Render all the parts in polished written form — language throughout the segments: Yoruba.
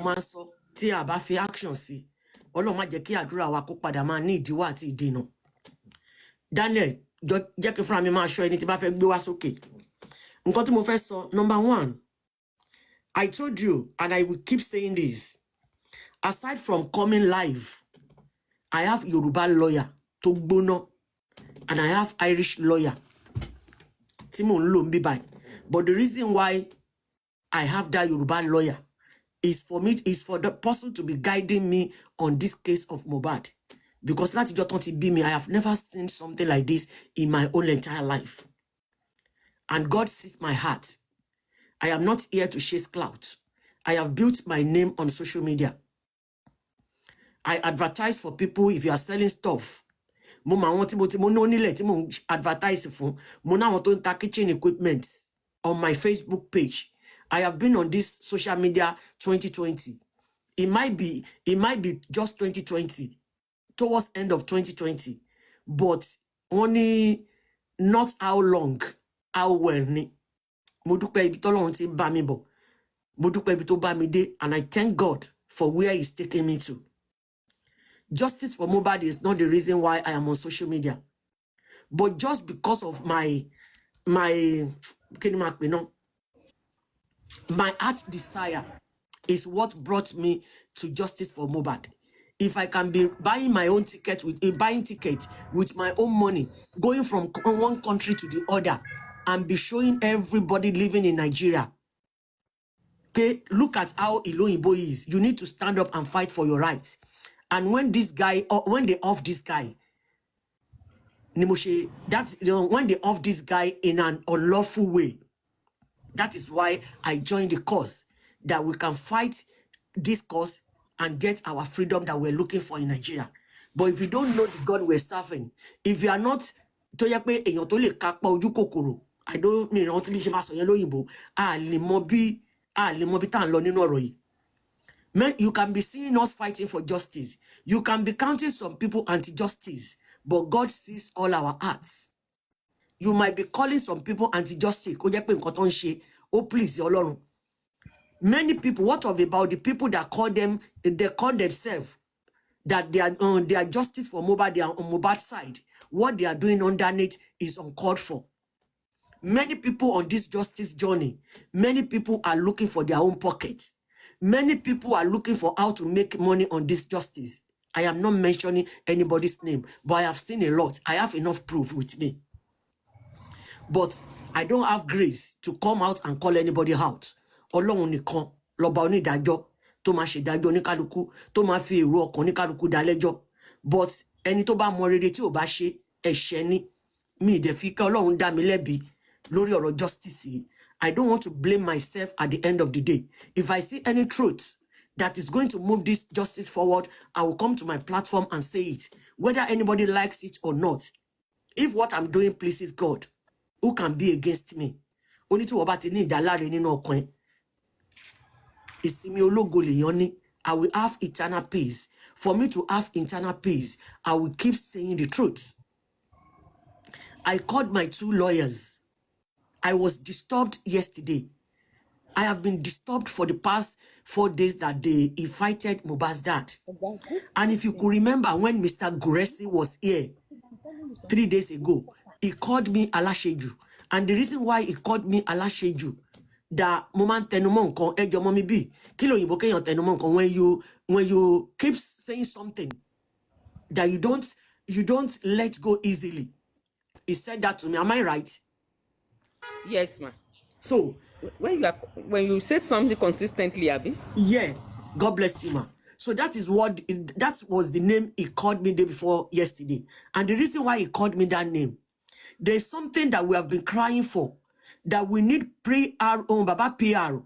máa ń sọ tí a bá fi action sí Ọlọ́run má jẹ́ kí àdúrà wa kó padà máa ní ìdíwọ́ àti ìdènà. Daniel jẹ́ kí fúnra mi máa ṣọ́ ẹni tí bá fẹ́ gbé wá sókè. Nǹkan tí mo fẹ́ sọ, number one, I told you and I will keep saying this. Aside from coming live, I have Yoruba lawyer tó gbóná and I have Irish lawyer tí mò ń lò níbí báyìí. But the reason why I have that Yoruba lawyer is for the person to be guiding me on this case of Mohbad. Because láti jọ́ tán ti bí mi, I have never seen something like this in my own entire life. And God sees my heart. I am not here to chase clout. I have built my name on social media. I advertise for people if you are selling stuff. Mo ma wọ́n tí mo ní onílẹ̀ tí mo advertise fún. Mo ná àwọn tó ń ta kitchen equipment on my Facebook page. I have been on this social media 2020. It might be just 2020, towards end of 2020. But only not how long, how well ni. Mo dúpẹ́ ibi t'Ọlọ́run ti bá mi bọ̀. Mo dúpẹ́ ibi tó bá mi dé, and I thank God for where He's taking me to. Justice for Mohbad is not the reason why I am on social media. But just because of my heart desire is what brought me to Justice for Mohbad. If I can be buying my own ticket buying tickets with my own money, going from one country to the other, and be showing everybody living in Nigeria, okay, look at how Iloyinbo is. You need to stand up and fight for your rights. And when this guy, or when they off this guy, that's when they off this guy in an unlawful way. That is why I joined the cause, that we can fight this cause and get our freedom that we're looking for in Nigeria. But if you don't know the God we're serving, if you are not I don't mean want to be man, you can be seeing us fighting for justice. You can be counting some people anti-justice, but God sees all our hearts. You might be calling some people anti-justice. Oh, please, Ọlọ́run. Many people, what of about the people that they call themselves that they are justice for Mohbad, they are on Mohbad's side. What they are doing underneath is uncalled for. Many people on this justice journey, many people are looking for their own pockets. Many people are looking for how to make money on this justice. I am not mentioning anybody's name, but I have seen a lot. I have enough proof with me. But I don't have grace to come out and call anybody out. Ọlọ́run nìkan lọ́ba onídàájọ́ tó máa ṣèdájọ́ oníkálukú, tó máa fi èrò ọkàn oníkálukú dá lẹ́jọ́. But ẹni tó bá mọ rere tí ò bá ṣe ẹ̀ṣẹ̀ ni. Mi dẹ̀ fi kẹ́ Ọlọ́run dá mi lẹ́bi lórí ọ̀rọ̀ justice. I don't want to blame myself at the end of the day. If I see any truth that is going to move this justice forward, I will come to my platform and say it, whether anybody likes it or not. If what I'm doing pleases God, who can be against me? Only to about ni ìdáláre nínú ọkàn. Ìsinmi ológo lèèyàn ní. I will have eternal peace. For me to have eternal peace, I will keep saying the truth. I called my 2 lawyers. I was disturbed yesterday. I have been disturbed for the past 4 days that they invited Mohbad's dad. And if you could remember when Mr. Guresi was here 3 days ago, he called me Alasheju. And the reason why he called me Alasheju, that moment tenumo nkan ejo momi bi kilo yinbo keyan tenumo nkan when you keep saying something that you don't let go easily. He said that to me. Am I right? Yes, ma'am. So when you say something consistently, Abby. Yeah, God bless you, ma. So that was the name he called me day before yesterday. And the reason why he called me that name, there's something that we have been crying for, that we need Baba PR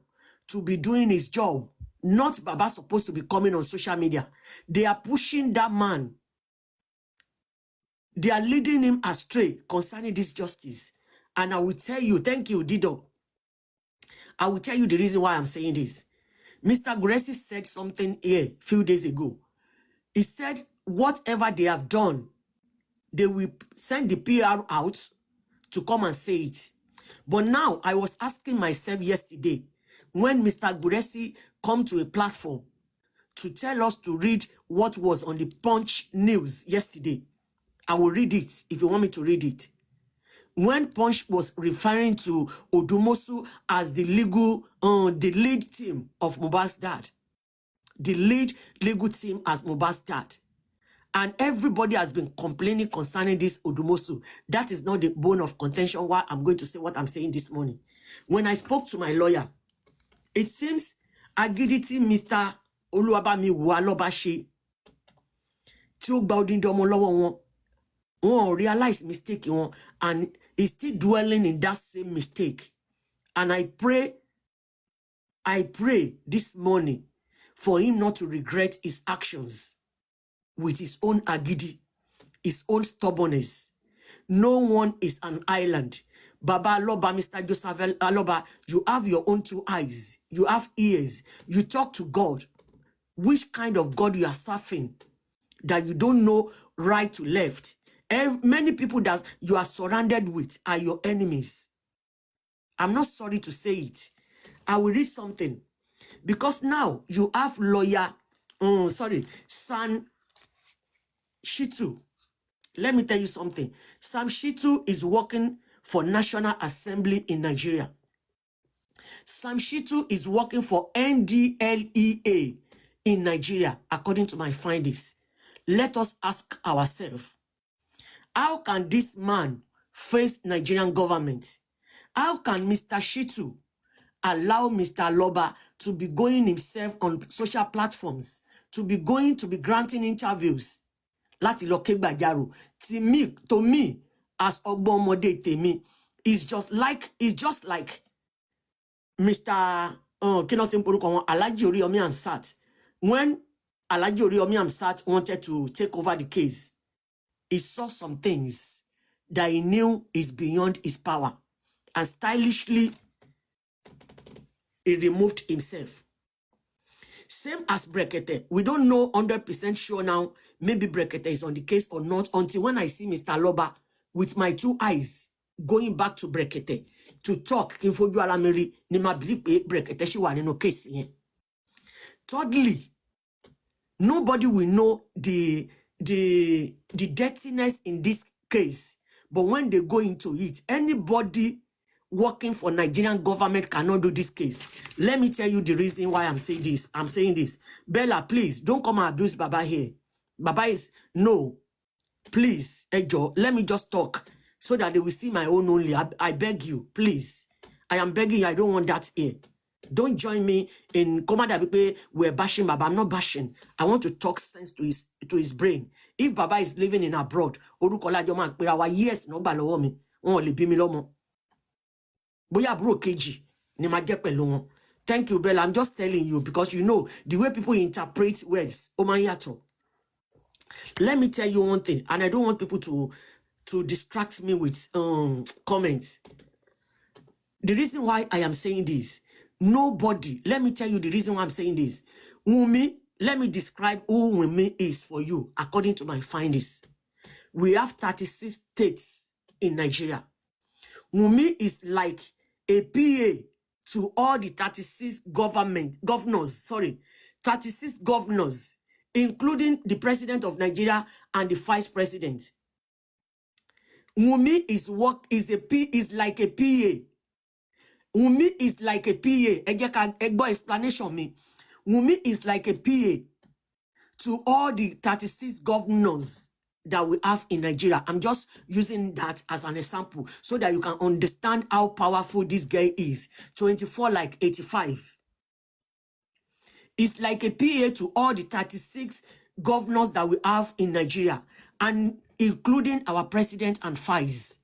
to be doing his job. Not Baba supposed to be coming on social media. They are pushing that man. They are leading him astray concerning this justice. And I will tell you, thank you, Dido. I will tell you the reason why I'm saying this. Mr. Guresi said something here a few days ago. He said, whatever they have done, they will send the PR out to come and say it. But now, I was asking myself yesterday, when Mr. Guresi come to a platform to tell us to read what was on the Punch news yesterday. I will read it if you want me to read it. When Punch was referring to Odumosu as the lead team of Mohbad's dad, the lead legal team as Mohbad's dad, and everybody has been complaining concerning this Odumosu. That is not the bone of contention why I'm going to say what I'm saying this morning. When I spoke to my lawyer, it seems agidity Mr. Oluwabami Walobashi tí ó gba odindi ọmọ lọ́wọ́ wọn realize mistake wọn, and is still dwelling in that same mistake. And I pray this morning for him not to regret his actions with his own agidi, his own stubbornness. No one is an island. Baba Aloba, Mr. Joseph Aloba, you have your own two eyes. You have ears. You talk to God. Which kind of God you are serving that you don't know right to left? Many people that you are surrounded with are your enemies. I'm not sorry to say it. I will read something. Because now you have lawyer, Sam Shitu. Let me tell you something. Sam Shitu is working for National Assembly in Nigeria. Sam Shitu is working for NDLEA in Nigeria, according to my findings. Let us ask ourselves, how can this man face Nigerian government? How can Mr. Shitu allow Mr. Aloba to be going himself on social platforms, to be granting interviews? Láti lọ ké gbàjarò. To me, as Ogbomode Temi, it's just like Mr. Kinotin Poruko, Alhaji Oriyomi Hamzat. When Alhaji Oriyomi Hamzat wanted to take over the case, he saw some things that he knew is beyond his power, and stylishly he removed himself. Same as Brekete. We don't know 100% sure now. Maybe Brekete is on the case or not until when I see Mr. Aloba with my two eyes going back to Brekete to talk. Kinfoju Alamiri ni ma believe Brekete she wa nínú case yen. Thirdly, nobody will know the dirtiness in this case. But when they go into it, anybody working for Nigerian government cannot do this case. Let me tell you the reason why I'm saying this. I'm saying this. Bella, please, don't come and abuse Baba here. Baba is, no. Please, Ejo, let me just talk so that they will see my own only. I beg you, please. I am begging you, I don't want that here. Don't join me in Komada Bipe, we're bashing Baba. I'm not bashing. I want to talk sense to his brain. If Baba is living in abroad, Orukola Joman, but our years no balowo mi, won le bi mi lomo. Boya bro keji ni ma je pelu won. Thank you, Bella. I'm just telling you because you know the way people interpret words. Omanyato. Let me tell you one thing, and I don't want people to distract me with comments. The reason why I am saying this, nobody, let me tell you the reason why I'm saying this. Wunmi, let me describe who Wunmi is for you according to my findings. We have 36 states in Nigeria. Wunmi is like a PA to all the 36 governors, including the president of Nigeria and the vice president. Wunmi is like a PA. Wunmi is like a PA. Explanation me. Wunmi is like a PA to all the 36 governors that we have in Nigeria. I'm just using that as an example so that you can understand how powerful this guy is. 24 like 85. It's like a PA to all the 36 governors that we have in Nigeria, and including our president and vice.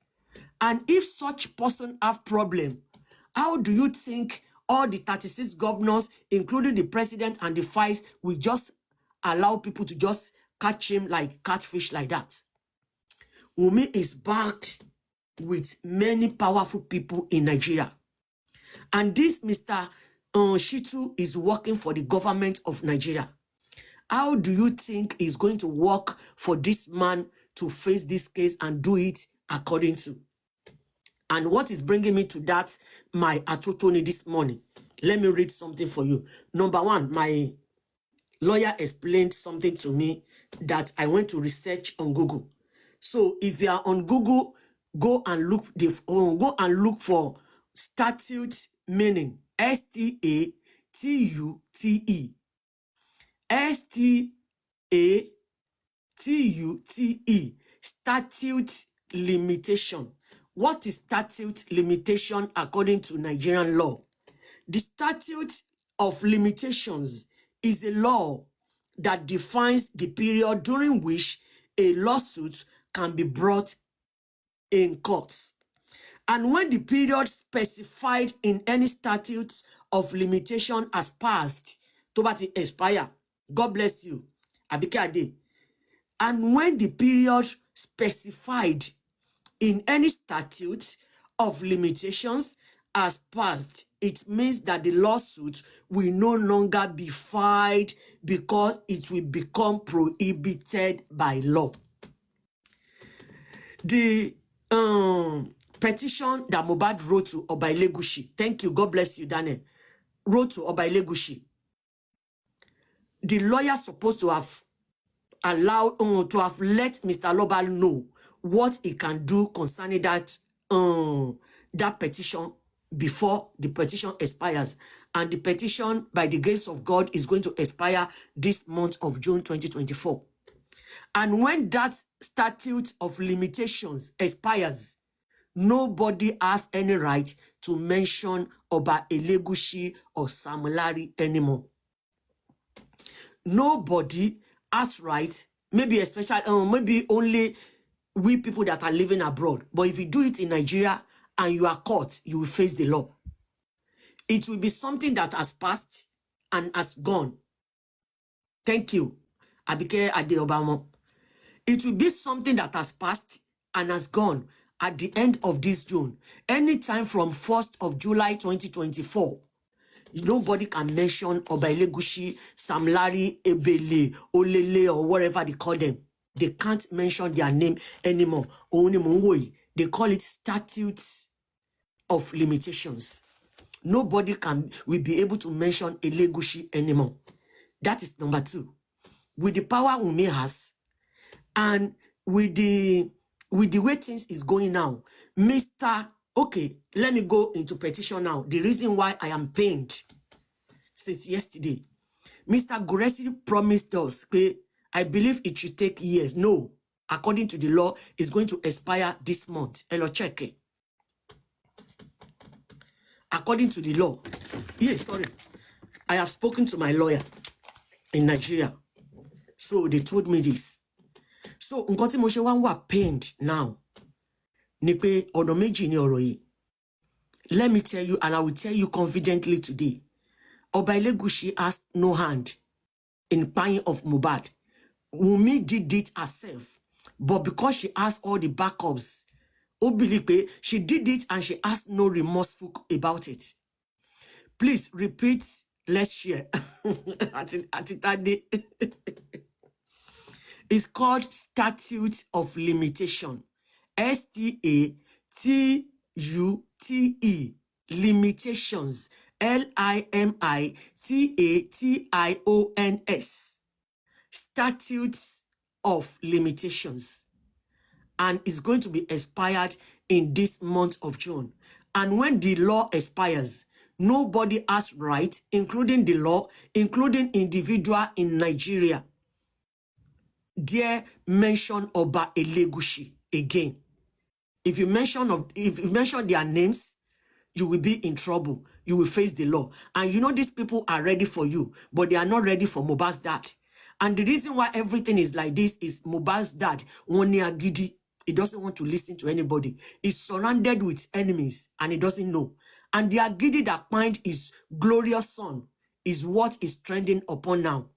And if such person have problem, how do you think all the 36 governors, including the president and the vice, will just allow people to just catch him like catfish like that? Wunmi is backed with many powerful people in Nigeria. And this Mr. Shitu is working for the government of Nigeria. How do you think is going to work for this man to face this case and do it according to? And what is bringing me to that, my atotoni this morning, Let me read something for you. Number one, my lawyer explained something to me that I went to research on Google. So if you are on Google, go and look for statute meaning. STATUTE. STATUTE. Statute limitation. What is statute limitation according to Nigerian law? The statute of limitations is a law that defines the period during which a lawsuit can be brought in court. And when the period specified in any statute of limitation has passed, tó bá ti expire, God bless you, Abike Ade. And when the period specified in any statute of limitations has passed, it means that the lawsuit will no longer be filed because it will become prohibited by law. The petition that Mohbad wrote to Oba Elegushi, thank you, God bless you, Daniel, wrote to Oba Elegushi. The lawyer supposed to have allowed to have let Mr. Lobal know what he can do concerning that that petition before the petition expires. And the petition, by the grace of God, is going to expire this month of June 2024. And when that statute of limitations expires, nobody has any right to mention Oba Elegushi or Sam Larry anymore. Nobody has right, maybe especially, maybe only we people that are living abroad. But if you do it in Nigeria and you are caught, you will face the law. It will be something that has passed and has gone. Thank you, Abike Ade Obama. It will be something that has passed and has gone at the end of this June. Anytime from 1st of July 2024, nobody can mention Oba Elegushi, Sam Larry, Ebele, Olele, or whatever they call them. They can't mention their name anymore. They call it statutes of limitations. Nobody will be able to mention Elegushi anymore. That is number two. With the power Wunmi has, and with the way things is going now, okay, let me go into petition now. The reason why I am pained since yesterday, Mr. Guresi promised us, okay, I believe it should take years. No, according to the law, it's going to expire this month. Hello, check it. According to the law, yes, sorry, I have spoken to my lawyer in Nigeria. So they told me this. So nǹkan tí mo ṣe wá wà pained now ni pé ọ̀nà méjì ni ọ̀rọ̀ yìí. Let me tell you, and I will tell you confidently today, Oba Elegushi has no hand in buying of Mohbad. Wunmi did it herself, but because she has all the backups, Obilipe, she did it and she has no remorseful about it. Please repeat, let's share. It's called Statute of Limitation. STATUTE. Limitations. LIMITATIONS. Statutes of Limitations. And it's going to be expired in this month of June. And when the law expires, nobody has right, including the law, including individual in Nigeria, dare mention Oba Elegushi again. If you mention their names, you will be in trouble. You will face the law. And you know these people are ready for you, but they are not ready for Mohbad's dad. And the reason why everything is like this is Mohbad's dad, Wunmi Agidi. He doesn't want to listen to anybody. He's surrounded with enemies and he doesn't know. And the Agidi that find his glorious son is what is trending upon now.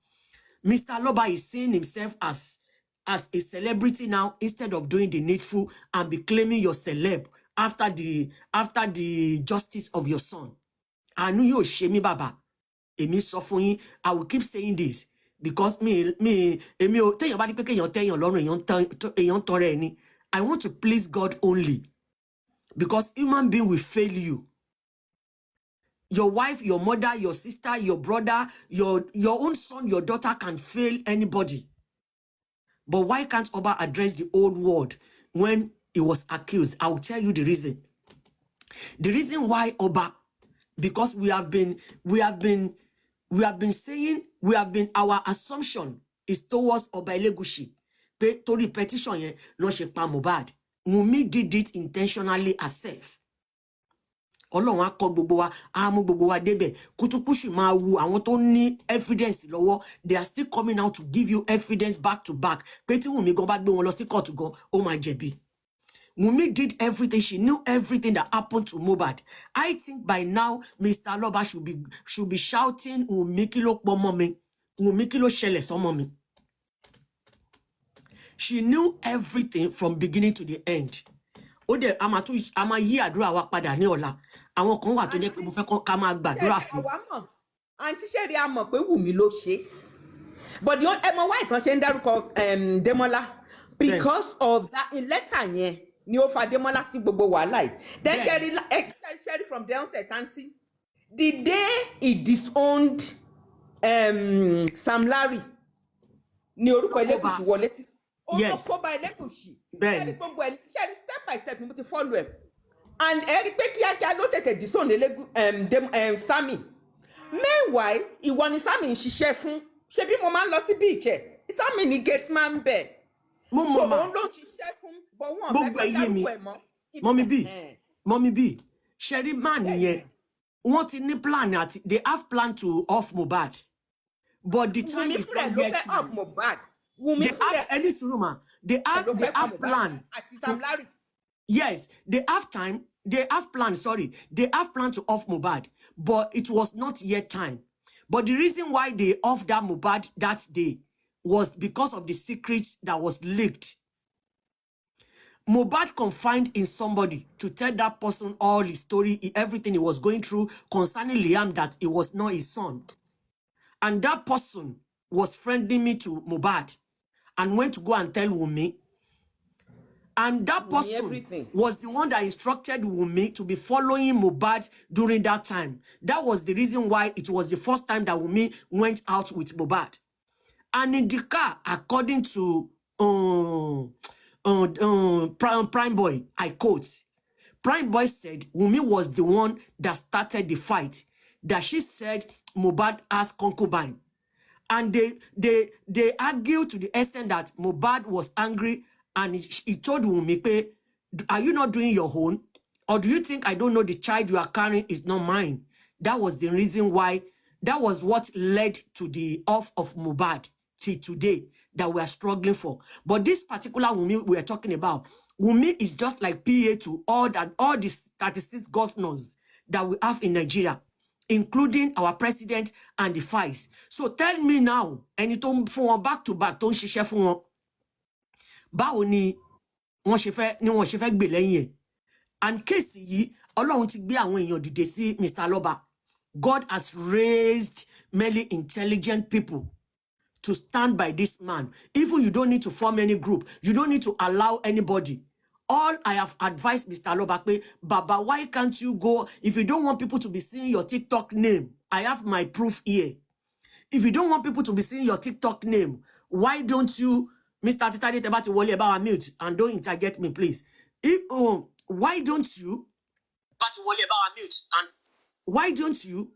Mr. Loba is seeing himself as a celebrity now instead of doing the needful and be claiming your celeb after the justice of your son. I knew you shame Baba. Emi sọ fún yín, I will keep saying this because emi o téèyàn bá ní pé kéèyàn téèyàn lọ́rùn èèyàn tọrẹ ẹni. I want to please God only because human being will fail you. Your wife, your mother, your sister, your brother, your own son, your daughter can fail anybody. But why can't Oba address the old world when he was accused? I will tell you the reason. The reason why Oba, because our assumption is towards Oba Elegushi. To repetition yen no ṣe pa Mohbad. Wunmi did it intentionally herself. Ọlọ́run á kọ́ gbogbo wa, á mú gbogbo wa débẹ̀. Kútúkúṣù máa wu àwọn tó ní evidence lọ́wọ́. They are still coming out to give you evidence back to back. Pé tí Wunmi gan bá gbé wọn lọ sí court gan, ó máa jẹ̀bi. Wunmi did everything. She knew everything that happened to Mohbad. I think by now, Mr. Loba should be shouting, Wunmi kí ló pọ̀ mọ́ mi. Wunmi kí ló ṣẹlẹ̀ sọ́mọ mi. She knew everything from beginning to the end. Ó dẹ̀ a máa yí àdúrà wa padà ní ọ̀la. Àwọn kan wà tó jẹ́ pé mo fẹ́ ká máa gbàdúrà fún. Àǹtí Ṣẹ́rí a mọ̀ pé Wùmí ló ṣe. But the ẹ mọ̀ wá ìtàn ṣe ń dárúkọ Démọ́lá because of that in letter yẹn ni ó fa Démọ́lá sí gbogbo wàhálà yìí. Then Ṣẹ́rí from the onset aunty, the day he disowned Sam Larry ni orúkọ Elégùṣì wọlé sí. Yes. Ó kóbá Elégùṣì. Ṣẹ́rí gbogbo ẹ̀ Ṣẹ́rí step by step mo ti follow ẹ̀. And ẹ rí pé kíákíá ló tètè disown Sammy. Meanwhile, ìwọ ni Sammy ń ṣiṣẹ́ fún. Ṣebí mo máa ń lọ sí beach ẹ̀. Sammy ni gate man bẹ̀. Mo mọ̀ ma. So òun ló ń ṣiṣẹ́ fún. But wọ́n fẹ́ Gbogbo ẹyẹ mi. Mommy B. Ṣẹ́rí man nìyẹn. Wọ́n ti ní plan àti they have plan to off Mohbad. But the time is not yet time. They have any suruma. They have plan. Yes, they have time. They have plan to off Mohbad, but it was not yet time. But the reason why they off that Mohbad that day was because of the secrets that was leaked. Mohbad confided in somebody to tell that person all his story, everything he was going through concerning Liam, that it was not his son. And that person was friendly me to Mohbad and went to go and tell Wunmi. And that person was the one that instructed Wunmi to be following Mohbad during that time. That was the reason why it was the first time that Wunmi went out with Mohbad. And in the car, according to Prime Boy, I quote, Prime Boy said Wunmi was the one that started the fight. That she said Mohbad has concubine. And they argued to the extent that Mohbad was angry and he told Wunmi, are you not doing your own? Or do you think I don't know the child you are carrying is not mine? That was the reason why, that was what led to the off of Mohbad till today that we are struggling for. But this particular Wunmi we are talking about, Wunmi is just like PA to all these 36 governors that we have in Nigeria, including our president and the vice. So tell me now, ẹni tó ń fún wọn back to back tó ń ṣiṣẹ́ fún wọn, báwo ni wọ́n ṣe fẹ́ gbè lẹ́yìn ẹ̀? And case yìí, Ọlọ́run ti gbé àwọn èèyàn dìde sí Mr. Loba. God has raised many intelligent people to stand by this man. Even you don't need to form any group. You don't need to allow anybody. All I have advised Mr. Loba, Baba, why can't you go? If you don't want people to be seeing your TikTok name, I have my proof here. If you don't want people to be seeing your TikTok name, why don't you, Mr. Titari Tebati Wole about mute and don't interget me, please. Why don't you, why don't you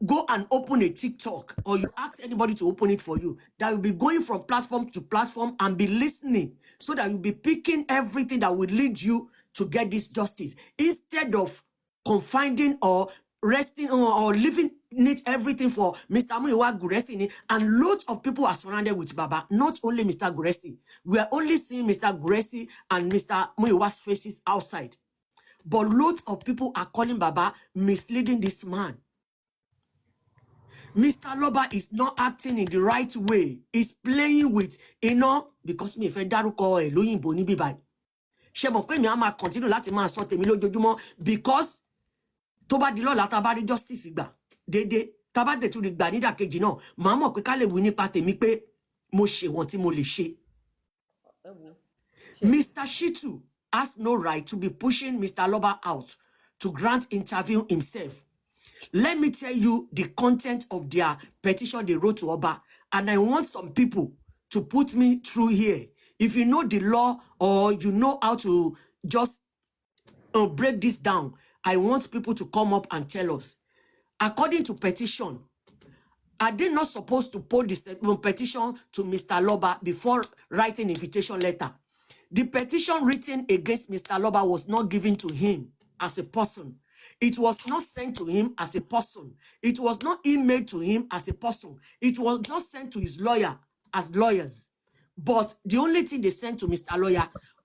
go and open a TikTok, or you ask anybody to open it for you, that will be going from platform to platform and be listening, so that you'll be picking everything that will lead you to get this justice, instead of confining or resting or leaving it everything for Mr. Muyiwa Guresi. And lots of people are surrounded with Baba, not only Mr. Guresi. We are only seeing Mr. Guresi and Mr. Muyiwa's faces outside. But lots of people are calling Baba misleading this man. Mr. Loba is not acting in the right way. He's playing with, because me fẹ́ dárúkọ ẹ̀ lóyìnbó níbí báyìí. Ṣé mọ̀ pé mi á máa continue láti máa sọ tèmi lójoojúmọ́, because tó bá di lọ́la tá bá rí justice gbà dédé, tá bá dẹ̀ tún rí gbà nídàkejì náà, màá mọ̀ pé ká lè wí nípa tèmi pé mo ṣe wọ́n tí mo lè ṣe. Mr. Shitu has no right to be pushing Mr. Loba out to grant interview himself. Let me tell you the content of their petition they wrote to Oba. And I want some people to put me through here. If you know the law or you know how to just break this down, I want people to come up and tell us. According to petition, are they not supposed to post this petition to Mr. Loba before writing invitation letter? The petition written against Mr. Loba was not given to him as a person. It was not sent to him as a person. It was not emailed to him as a person. It was not sent to his lawyer as lawyers. But the only thing they sent to Mr.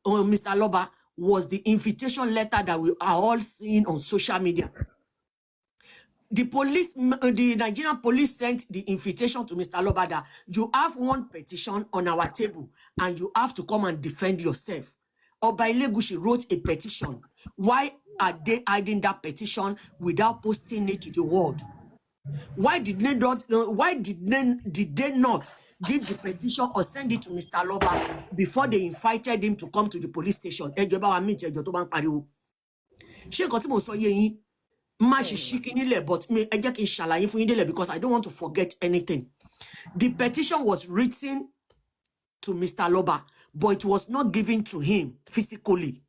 Loba was the invitation letter that we are all seeing on social media. The Nigerian police sent the invitation to Mr. Loba that you have one petition on our table and you have to come and defend yourself. Oba Elegushi wrote a petition. Why are they hiding that petition without posting it to the world? Why did they not? Did they not give the petition or send it to Mr. Loba before they invited him to come to the police station? But because I don't want to forget anything. The petition was written to Mr. Loba, but it was not given to him physically.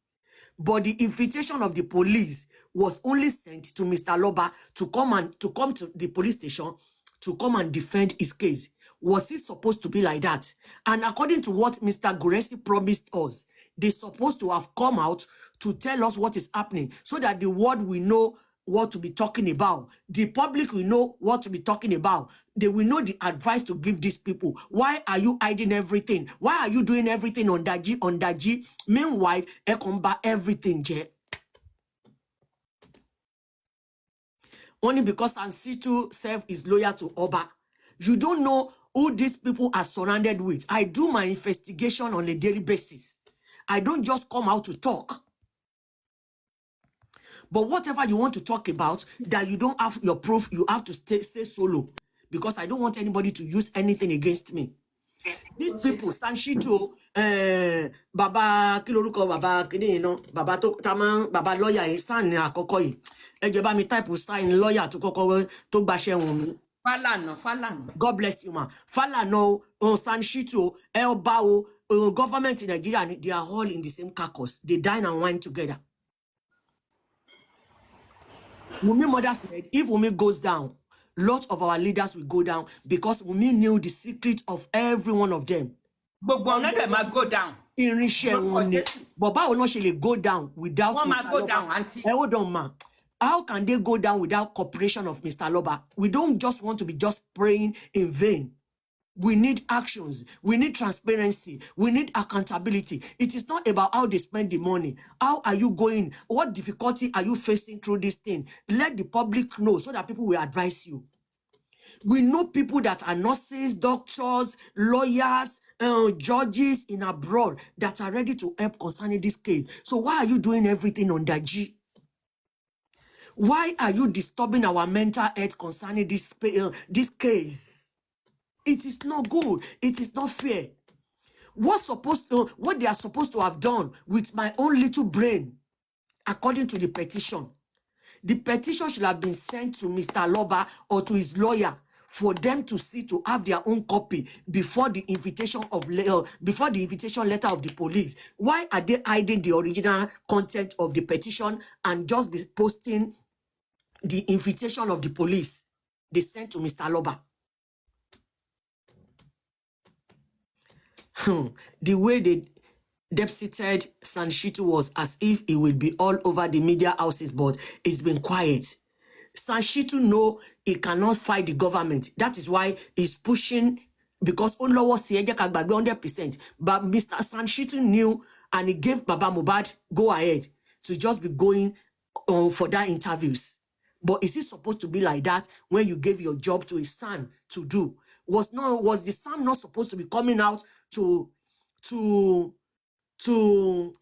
But the invitation of the police was only sent to Mr. Loba to come to the police station to come and defend his case. Was it supposed to be like that? And according to what Mr. Guresi promised us, they're supposed to have come out to tell us what is happening so that the world will know what to be talking about. The public will know what to be talking about. They will know the advice to give these people. Why are you hiding everything? Why are you doing everything on Daji? Meanwhile, Ekomba everything, je. Only because Ansitu self is loyal to Oba. You don't know who these people are surrounded with. I do my investigation on a daily basis. I don't just come out to talk. But whatever you want to talk about, that you don't have your proof, you have to say solo. Because I don't want anybody to use anything against me. These people, Sanshito, Baba Kiloruko, Baba Kini, Baba Taman, Baba lawyer, San Akokoi. Ejeba mi type sign lawyer to Koko to Bashe Wumi. Falano. God bless you, ma. Falano, Sanshito, El Bao, government in Nigeria, they are all in the same carcass. They dine and wine together. Wumi mother said, if Wumi goes down, lots of our leaders will go down because Wumi knew the secret of every one of them. But one of them might go down. But how not shall go down without Mr. Go Loba? down, auntie. Hold on, ma. How can they go down without cooperation of Mr. Loba? We don't just want to be just praying in vain. We need actions. We need transparency. We need accountability. It is not about how they spend the money. How are you going? What difficulty are you facing through this thing? Let the public know so that people will advise you. We know people that are nurses, doctors, lawyers, judges in abroad that are ready to help concerning this case. So why are you doing everything on Daji? Why are you disturbing our mental health concerning this case? It is not good. It is not fair. What they are supposed to have done with my own little brain, according to the petition should have been sent to Mr. Loba or to his lawyer for them to see, to have their own copy before the invitation letter of the police. Why are they hiding the original content of the petition and just be posting the invitation of the police they sent to Mr. Loba? The way they deposited Sanshito was as if it would be all over the media houses, but it's been quiet. Sanshito know he cannot fight the government. That is why he's pushing, because Olo was 100%. But Mr. Sanshito knew, and he gave Baba Mohbad go ahead to just be going for that interviews. But is it supposed to be like that when you gave your job to a son to do? Was the son not supposed to be coming out to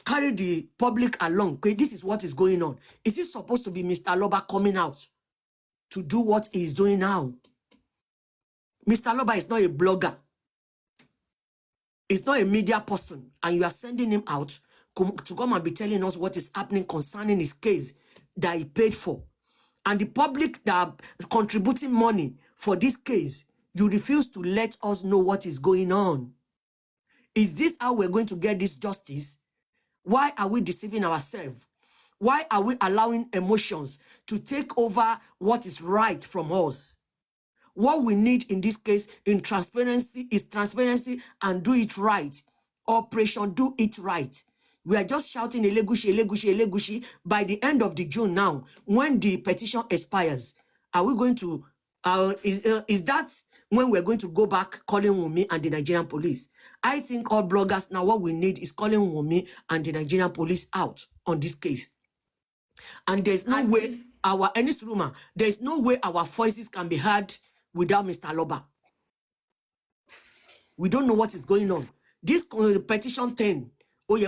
carry the public along? Okay, this is what is going on. Is it supposed to be Mr. Loba coming out to do what he's doing now? Mr. Loba is not a blogger. He's not a media person. And you are sending him out to come and be telling us what is happening concerning his case that he paid for. and the public that are contributing money for this case, you refuse to let us know what is going on. Is this how we're going to get this justice? Why are we deceiving ourselves? Why are we allowing emotions to take over what is right from us? What we need in this case in transparency is transparency and do it right. Operation do it right. We are just shouting elegushi, elegushi, elegushi. By the end of the June now, when the petition expires, are we going to, is that when we're going to go back calling Wunmi and the Nigerian police? I think all bloggers now, what we need is calling Wunmi and the Nigerian police out on this case. And there's no way there's no way our voices can be heard without Mr. Loba. We don't know what is going on. This petition 10, this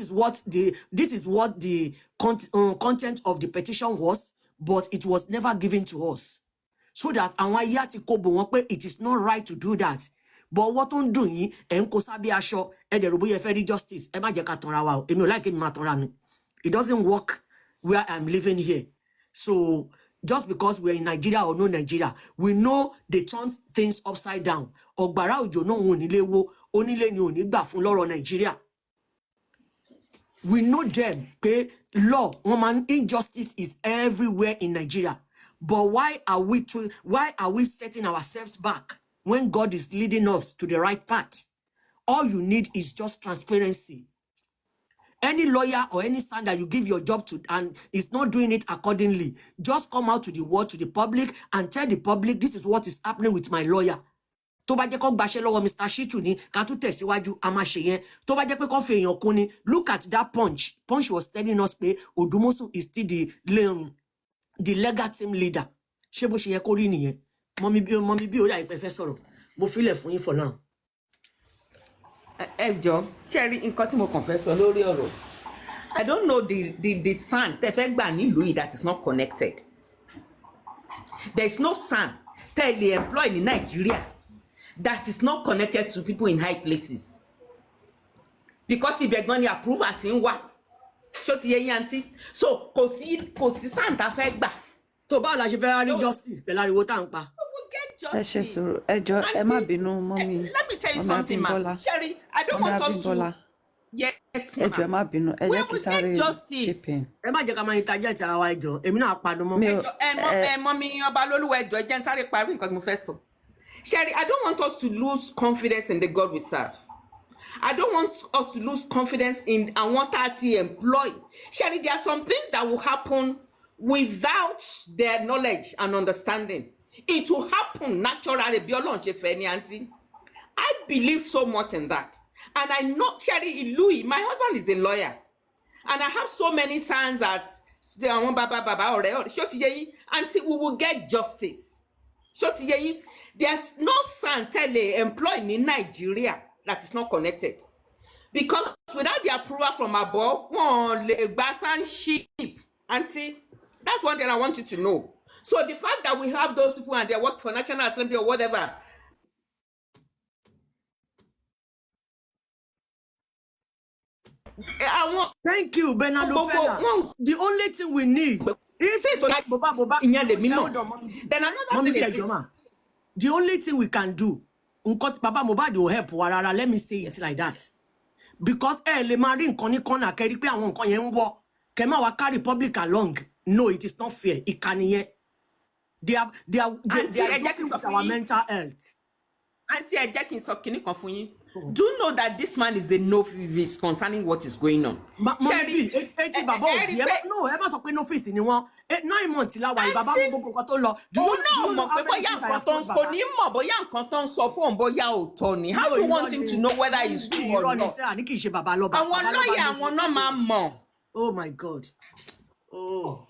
is what the content of the petition was, but it was never given to us. So that it is not right to do that. But what on doing, justice. It doesn't work where I'm living here. So just because we're in Nigeria or no Nigeria, we know they turn things upside down. Nigeria. We know them. Okay? Law, woman, injustice is everywhere in Nigeria. But why are we setting ourselves back when God is leading us to the right path? All you need is just transparency. Any lawyer or any son that you give your job to and is not doing it accordingly, just come out to the world, to the public, and tell the public this is what is happening with my lawyer. Tó bá jẹ́ kó gbaṣẹ́ lọ́wọ́ Mr. Shitu ni ká tún tẹ̀síwájú a máa ṣe yẹn. Tó bá jẹ́ pé kó fi èèyàn kún ni, look at that Punch. Punch was telling us pé Odumosu is still the legal team leader. Ṣé bó ṣe yẹ kó rí nìyẹn? Mommy bí ó dà ìpẹ́ fẹ́ sọ̀rọ̀. Mo filẹ̀ fún yín for now. Jọ̀ọ́, ṣé rí nǹkan tí mo kàn fẹ́ sọ lórí ọ̀rọ̀. I don't know the san tẹ́ fẹ́ gbà nílùú yìí that is not connected. There is no san tẹ́ lè employ ní Nigeria that is not connected to people in high places. Because ibẹ̀ gan ni approval ti ń wá. Ṣó ti yé yín àǹtí? So kò sí san tá fẹ́ gbà. Tó bá la ṣe fẹ́ rí justice pẹ̀lú ariwo tá ń pa. Let me tell you something, ma. Sherry, I don't want us to. Yes, ma. Where we get justice. Mommy, Sherry, I don't want us to lose confidence in the God we serve. I don't want us to lose confidence in our 30 employee. Sherry, there are some things that will happen without their knowledge and understanding. It will happen naturally. I believe so much in that. And I know, Sherry, Louis, my husband is a lawyer. And I have so many sons as until we will get justice. There's no son employed in Nigeria that is not connected. Because without the approval from above, auntie, that's one thing I want you to know. So the fact that we have those people and they work for National Assembly or whatever. Thank you, Bernardo Fella. The only thing we need is the only thing we can do. Baba Mohbad will help. Let me say it like that. Because le marine corner carry pe awon nkan yen wo. Kema wa carry public along. No, it is not fair. It can hear. They are joking with our mental health. Auntie, do you know that this man is a novice concerning what is going on? No, Emma so no face ni won 9 months la wa baba mo gbogbo nkan tó lọ. Do you know how do you want him to know whether it's true or not? Oh my God. Oh.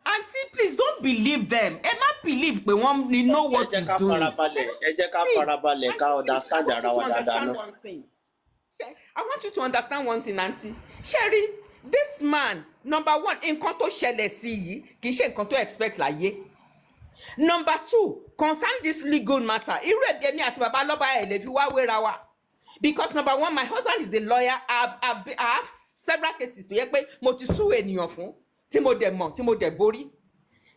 Auntie, please don't believe them. Emma believe we want to know what he's doing. I want you to understand one thing, Auntie. Sherry, this man, number one, in konto shele si ki se konto expect la ye. Number two, concern this legal matter. Because number one, my husband is a lawyer. I have several cases to tí mo dẹ̀ borí.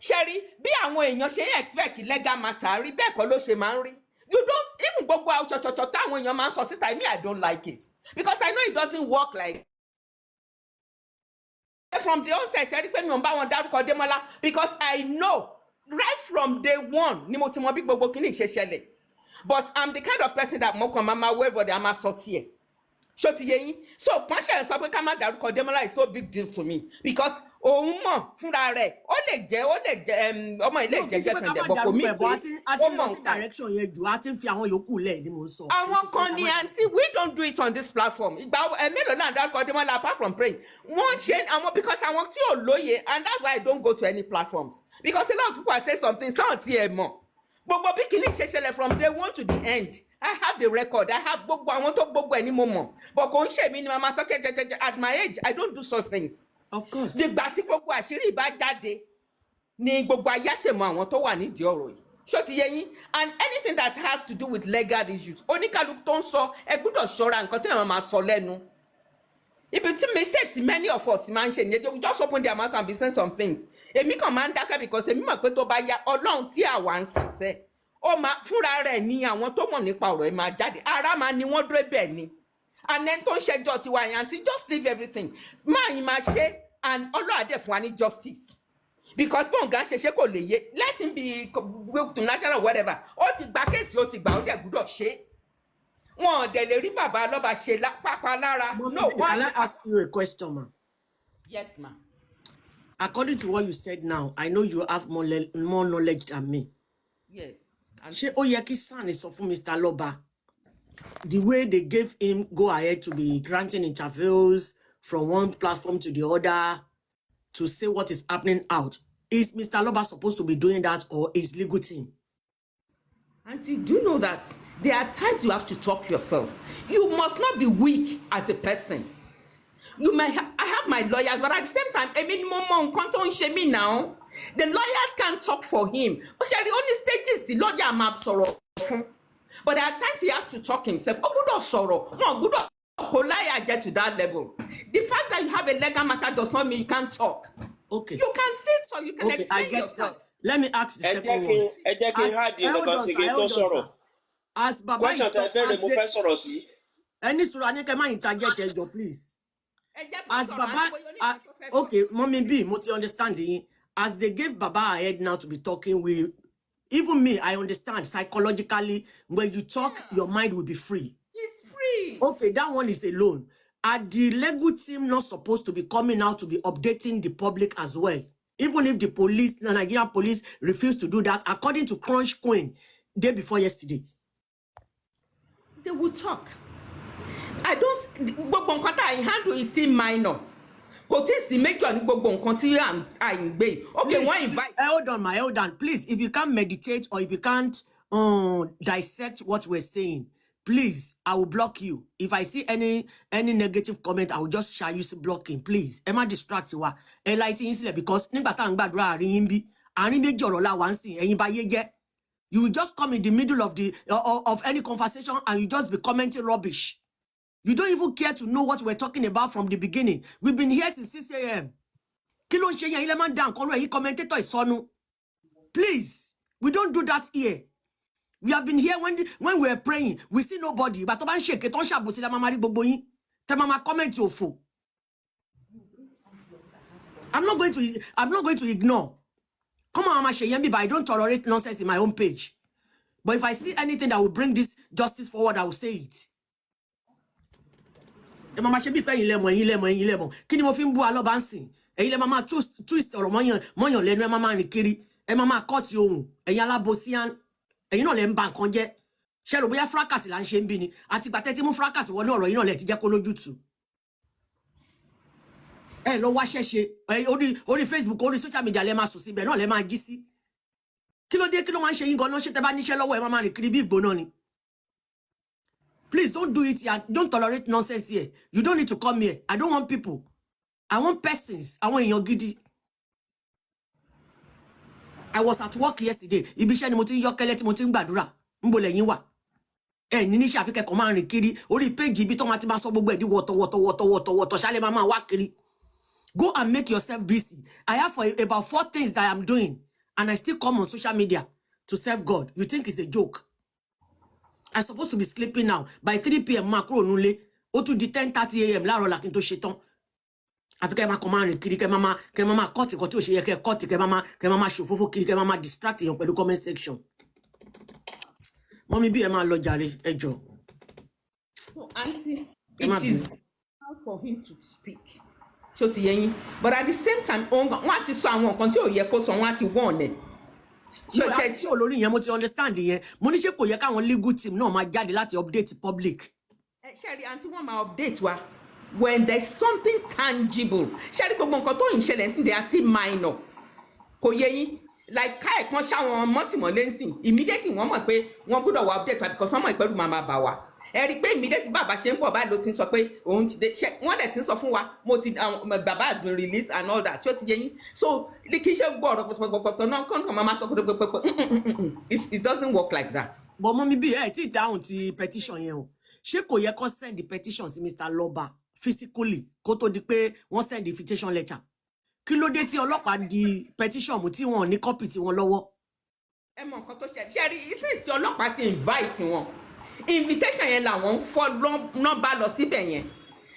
Sherry, bí àwọn èèyàn ṣe expect legal matter rí bẹ́ẹ̀ kọ́ ló ṣe máa ń rí. You don't even gbogbo àwòṣọ̀ṣọ̀ṣọ̀ táwọn èèyàn máa ń sọ síta me I don't like it because I know it doesn't work like from the onset ẹ rí pé mi ò ń bá wọn dárúkọ Démọ́lá because I know right from day one ni mo ti mọ bí gbogbo kìíní ṣe ṣẹlẹ̀ but I'm the kind of person that mo kàn máa wave body a máa sọ tiẹ̀ ṣó ti yé yín so pọ́nṣẹ́ sọ pé ká má dárúkọ Démọ́lá is no big deal to me because òun mọ̀ fúnra rẹ̀ ó lè jẹ́ ọmọ ilé ìjẹ́jẹ́ fẹ̀dẹ̀ bọ̀ kò mí pé ó mọ̀ nǹkan. direction yẹn jù á ti ń fi àwọn yòókù lẹ̀ ni mo ń sọ. àwọn kan ní àǹtí we don't do it on this platform ìgbà mélòó náà dárúkọ Démọ́lá apart from praying wọ́n ṣe àwọn because àwọn tí ò lóye and that's why I don't go to any platforms because a lot of people are saying some things táwọn tí ẹ mọ̀ gbogbo bí kìíní ṣe ṣẹlẹ̀ from day one to the end I have the record I have gbogbo àwọn tó gbogbo ẹ̀ ní mo mọ̀ but kò ń ṣe mí ni màmá sọ kẹ́kẹ́kẹ́ at my age I don't do such things. Of course. Dìgbà tí gbogbo àṣírí ìbá jáde ni gbogbo ayé ṣe mọ àwọn tó wà nídìí ọ̀rọ̀ yìí. Ṣó ti yé yín? And anything that has to do with legal issues, oníkálukú tó ń sọ ẹ gbọ́dọ̀ ṣọ́ra nǹkan tí wọ́n máa sọ lẹ́nu. Ibi tí mistakes many of us máa ń ṣe nìyẹn, they just open their mouth and be saying some things. Èmi kàn máa ń dákẹ́ because èmi mọ̀ pé tó bá yá Ọlọ́run tí àwa ń sìn sẹ́, ó máa fúnra rẹ̀ ní àwọn tó mọ̀ nípa ọ̀rọ̀ ẹ̀ máa jáde. Ara máa ní wọ́n dúró bẹ́ẹ̀ ni. And then tó ń ṣẹjọ́ tiwa yẹn àti just leave everything. Máa yín máa ṣe and Ọlọ́run á dẹ̀ fún wa ní justice. Because bóun gan ṣe kò lè yé let him be go to national whatever. Ó ti gba kéèsì ó ti gbà ó dẹ̀ gbúdọ̀ ṣe. Wọn ò dẹ̀ lè rí bàbá lọ́ba ṣe pápá lára. No, can I ask you a question, ma? Yes, ma. According to what you said now, I know you have more knowledge than me. Yes. Ṣé ó yẹ kí Sani sọ fún Mr. Loba the way they gave him go ahead to be granting interviews from one platform to the other to say what is happening out? Is Mr. Loba supposed to be doing that or is legal team? Auntie, do you know that there are times you have to talk yourself? You must not be weak as a person. You may I have my lawyers, but at the same time, I mean, me now. The lawyers can talk for him. But at the only stages, the lawyer map sorrow. But there are times he has to talk himself. Oh, good sorrow. No, good liar get to that level. The fact that you have a legal matter does not mean you can't talk. Okay. You can sit so you can explain yourself. That. Let me ask the second one. As Baba is talking, any surani interject your please. As Baba, okay, Mommy B, Moti understanding. As they gave Baba ahead now to be talking, even me, I understand psychologically, when you talk, your mind will be free. It's free. Okay, that one is alone. Are the legal team not supposed to be coming out to be updating the public as well? Even if the police, the Nigerian police, refuse to do that, according to Crunch Queen, day before yesterday. They will talk. I don't, but I handle is still minor. Okay, why invite? Hold on. Please, if you can't meditate or if you can't dissect what we're saying, please, I will block you. If I see any negative comment, I will just share you blocking. Please, Emma distract you. Because you will just come in the middle of the of any conversation and you just be commenting rubbish. You don't even care to know what we're talking about from the beginning. We've been here since 6 a.m. Please, we don't do that here. We have been here when we were praying. We see nobody. But I'm not going to ignore. Come on, but I don't tolerate nonsense in my own page. But if I see anything that will bring this justice forward, I will say it. Mama ṣe bí pé ilé mo kíni mo fi ń bú aloba nsin ẹ̀yin lẹ mama twist ọ̀rọ̀ moyan lẹ́nu ẹ mama rìn kiri ẹ mama cut ohun ẹ̀yin alábòsían ẹ̀yin náà lẹ ń ba nǹkan jẹ́ ṣé rò bóyá fracas là ń ṣe ń bí ni àti ìgbà tẹ́ tí mú fracas wọlé ọ̀rọ̀ yìí náà lẹ ti jẹ́ kó lójútùú ẹ lọ wá ṣẹṣe orí Facebook orí social media lẹ máa sùn síbẹ̀ náà lẹ máa jí sí kí ló dé kí ló máa ń ṣe yín gan-an ṣé tẹ́ bá níṣẹ́ lọ́wọ́ ẹ mama rìn kiri bí ìgbóná ni. Please don't do it here. Don't tolerate nonsense here. You don't need to come here. I don't want people. I want persons. I want your giddy. I was at work yesterday. Ibisha ni mo ti yokele tí mo ti gbàdúrà. Nbo lẹ́yìn wà. Ní ní ṣàfikẹ́ kan máa rìn kiri. Orí page ibi tó máa ti máa sọ gbogbo ẹ̀ di woto. Ṣálẹ̀ máa wá kiri. Go and make yourself busy. I have about 4 things that I'm doing, and I still come on social media to serve God. You think it's a joke? I'm supposed to be sleeping now. By 3 p.m. macro nule. O to di 10:30 a.m. láàárọ̀ la kin tó ṣetán. Àfi kẹ́ máa command kiri kẹ́ máa cut nǹkan tí ó ṣe yẹ kẹ́ cut kẹ́ máa ṣòfófó kiri kẹ́ máa distract èèyàn pẹ̀lú comment section. Mommy bí ẹ máa lọ jàre ẹ jọ̀ọ́. So, Auntie, it is hard for him to speak. So ti yẹn, but at the same time, wọ́n ti sọ àwọn nǹkan tí ò yẹ kó sọ, wọ́n ti warn ẹ̀. Ṣé olórí yẹn mo ti understand yẹn. Mo ní ṣé kò yẹ káwọn legal team náà máa jáde láti update public. Ṣẹ́rí Auntie wọ́n máa update wa when there's something tangible. Ṣẹ́rí gbogbo nǹkan tó ń ṣẹlẹ̀ sí they are still minor. Kò yẹ yín. Like ká ẹ̀kan ṣáwọn mọ́tìmọ́lé ń sìn, immediately wọ́n mọ̀ pé wọ́n gbọ́dọ̀ wá update wa because wọ́n mọ̀ ìpẹ́rù máa bà wá. Ẹ rí i pé immediately bàbá ṣe ń bọ̀ báyìí ló ti ń sọ pé òun ti dé wọ́n lẹ̀ ti ń sọ fún wa bàbá has been released and all that ṣé ó ti yẹ yín so kì í ṣe gbọ́ ọ̀rọ̀ pọ̀pọ̀pọ̀pọ̀ náà kàn máa sọ pé it doesn't work like that. But mommy bí ẹ ti dáhùn ti petition yẹn o ṣé kò yẹ kó send the petition sí Mr. Loba physically kó tó di pé wọ́n send the invitation letter kí ló dé tí ọlọ́pàá di petition mú tí wọ́n ní copy tí wọ́n lọ́wọ́. Ẹ mọ nǹkan tó ṣẹlẹ̀ ṣe rí since tí ọlọ́pàá ti invite wọn invitation yẹn làwọn fọ́ náà bá lọ síbẹ̀ yẹn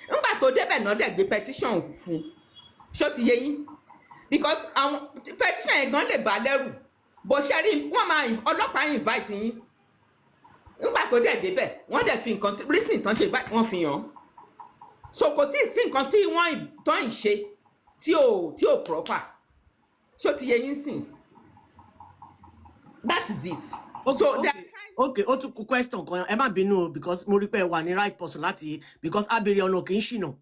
nígbà tó débẹ̀ náà dẹ̀ gbé petition fún ṣó ti yé yín because àwọn petition yẹn gan lè bá lẹ́rù bó ṣe rí wọ́n máa ọlọ́pàá invite yín nígbà tó dẹ̀ débẹ̀ wọ́n dẹ̀ fi nǹkan reason tán ṣe wọ́n fi hàn so kò tí ì sí nǹkan tí wọ́n tán ì ṣe tí ò proper ṣó ti yé yín sìn that is it. Okay, o tún kú question kan ẹ má bínú because mo rí pé ẹ wà ní right person láti because abèrè ọ̀nà kì í ṣìnà.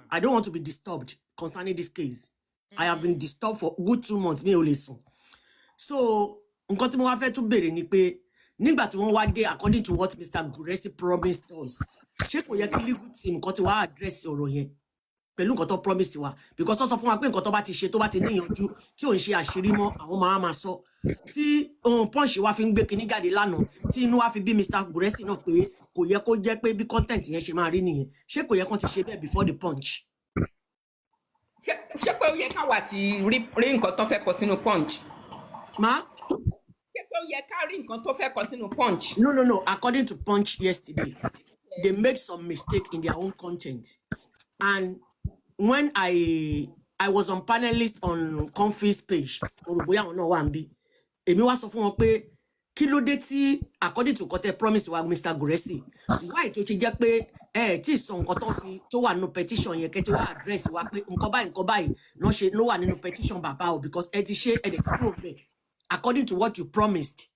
I don't want to be disturbed concerning this case. I have been disturbed for good 2 months mi ò lè sùn. So nǹkan tí mo wá fẹ́ tún béèrè ni pé nígbà tí wọ́n wá dé according to what Mr. Guresi promised us ṣé kò yẹ kí legal team kan ti wá address ọ̀rọ̀ yẹn pẹ̀lú nǹkan tó promise wa because wọ́n sọ fún wa pé nǹkan tó bá ti ṣe tó bá ti níyànjú tí ò ń ṣe àṣírí mọ́ àwọn máa sọ tí punch wa fi ń gbé kinní jáde lánàá tí inú wa fi bí Mr. Guresi náà pé kò yẹ kó jẹ́ pé bí content yẹn ṣe máa rí nìyẹn ṣé kò yẹ kó ti ṣe bẹ́ẹ̀ before the punch. ṣé pé ó yẹ káwa ti rí nǹkan tó fẹ́ kọ sínú punch. Ma? ṣé pé ó yẹ ká rí nǹkan tó fẹ́ kọ sínú punch. No. According to Punch yesterday, they made some mistake in their own content. And when I was on panelist on Comfy's page, èmi wá sọ fún wọn pé kí ló dé tí according to nǹkan tẹ́ promise wa Mr. Guresi why tó ṣe jẹ́ pé tí sọ nǹkan tó wà nínú petition yẹn kẹ́ tí wá address wa pé nǹkan báyìí náà ṣe ló wà nínú petition bàbá o because ẹ ti ṣe ẹ̀dẹ̀ tí kúrò bẹ́ẹ̀ according to what you promised.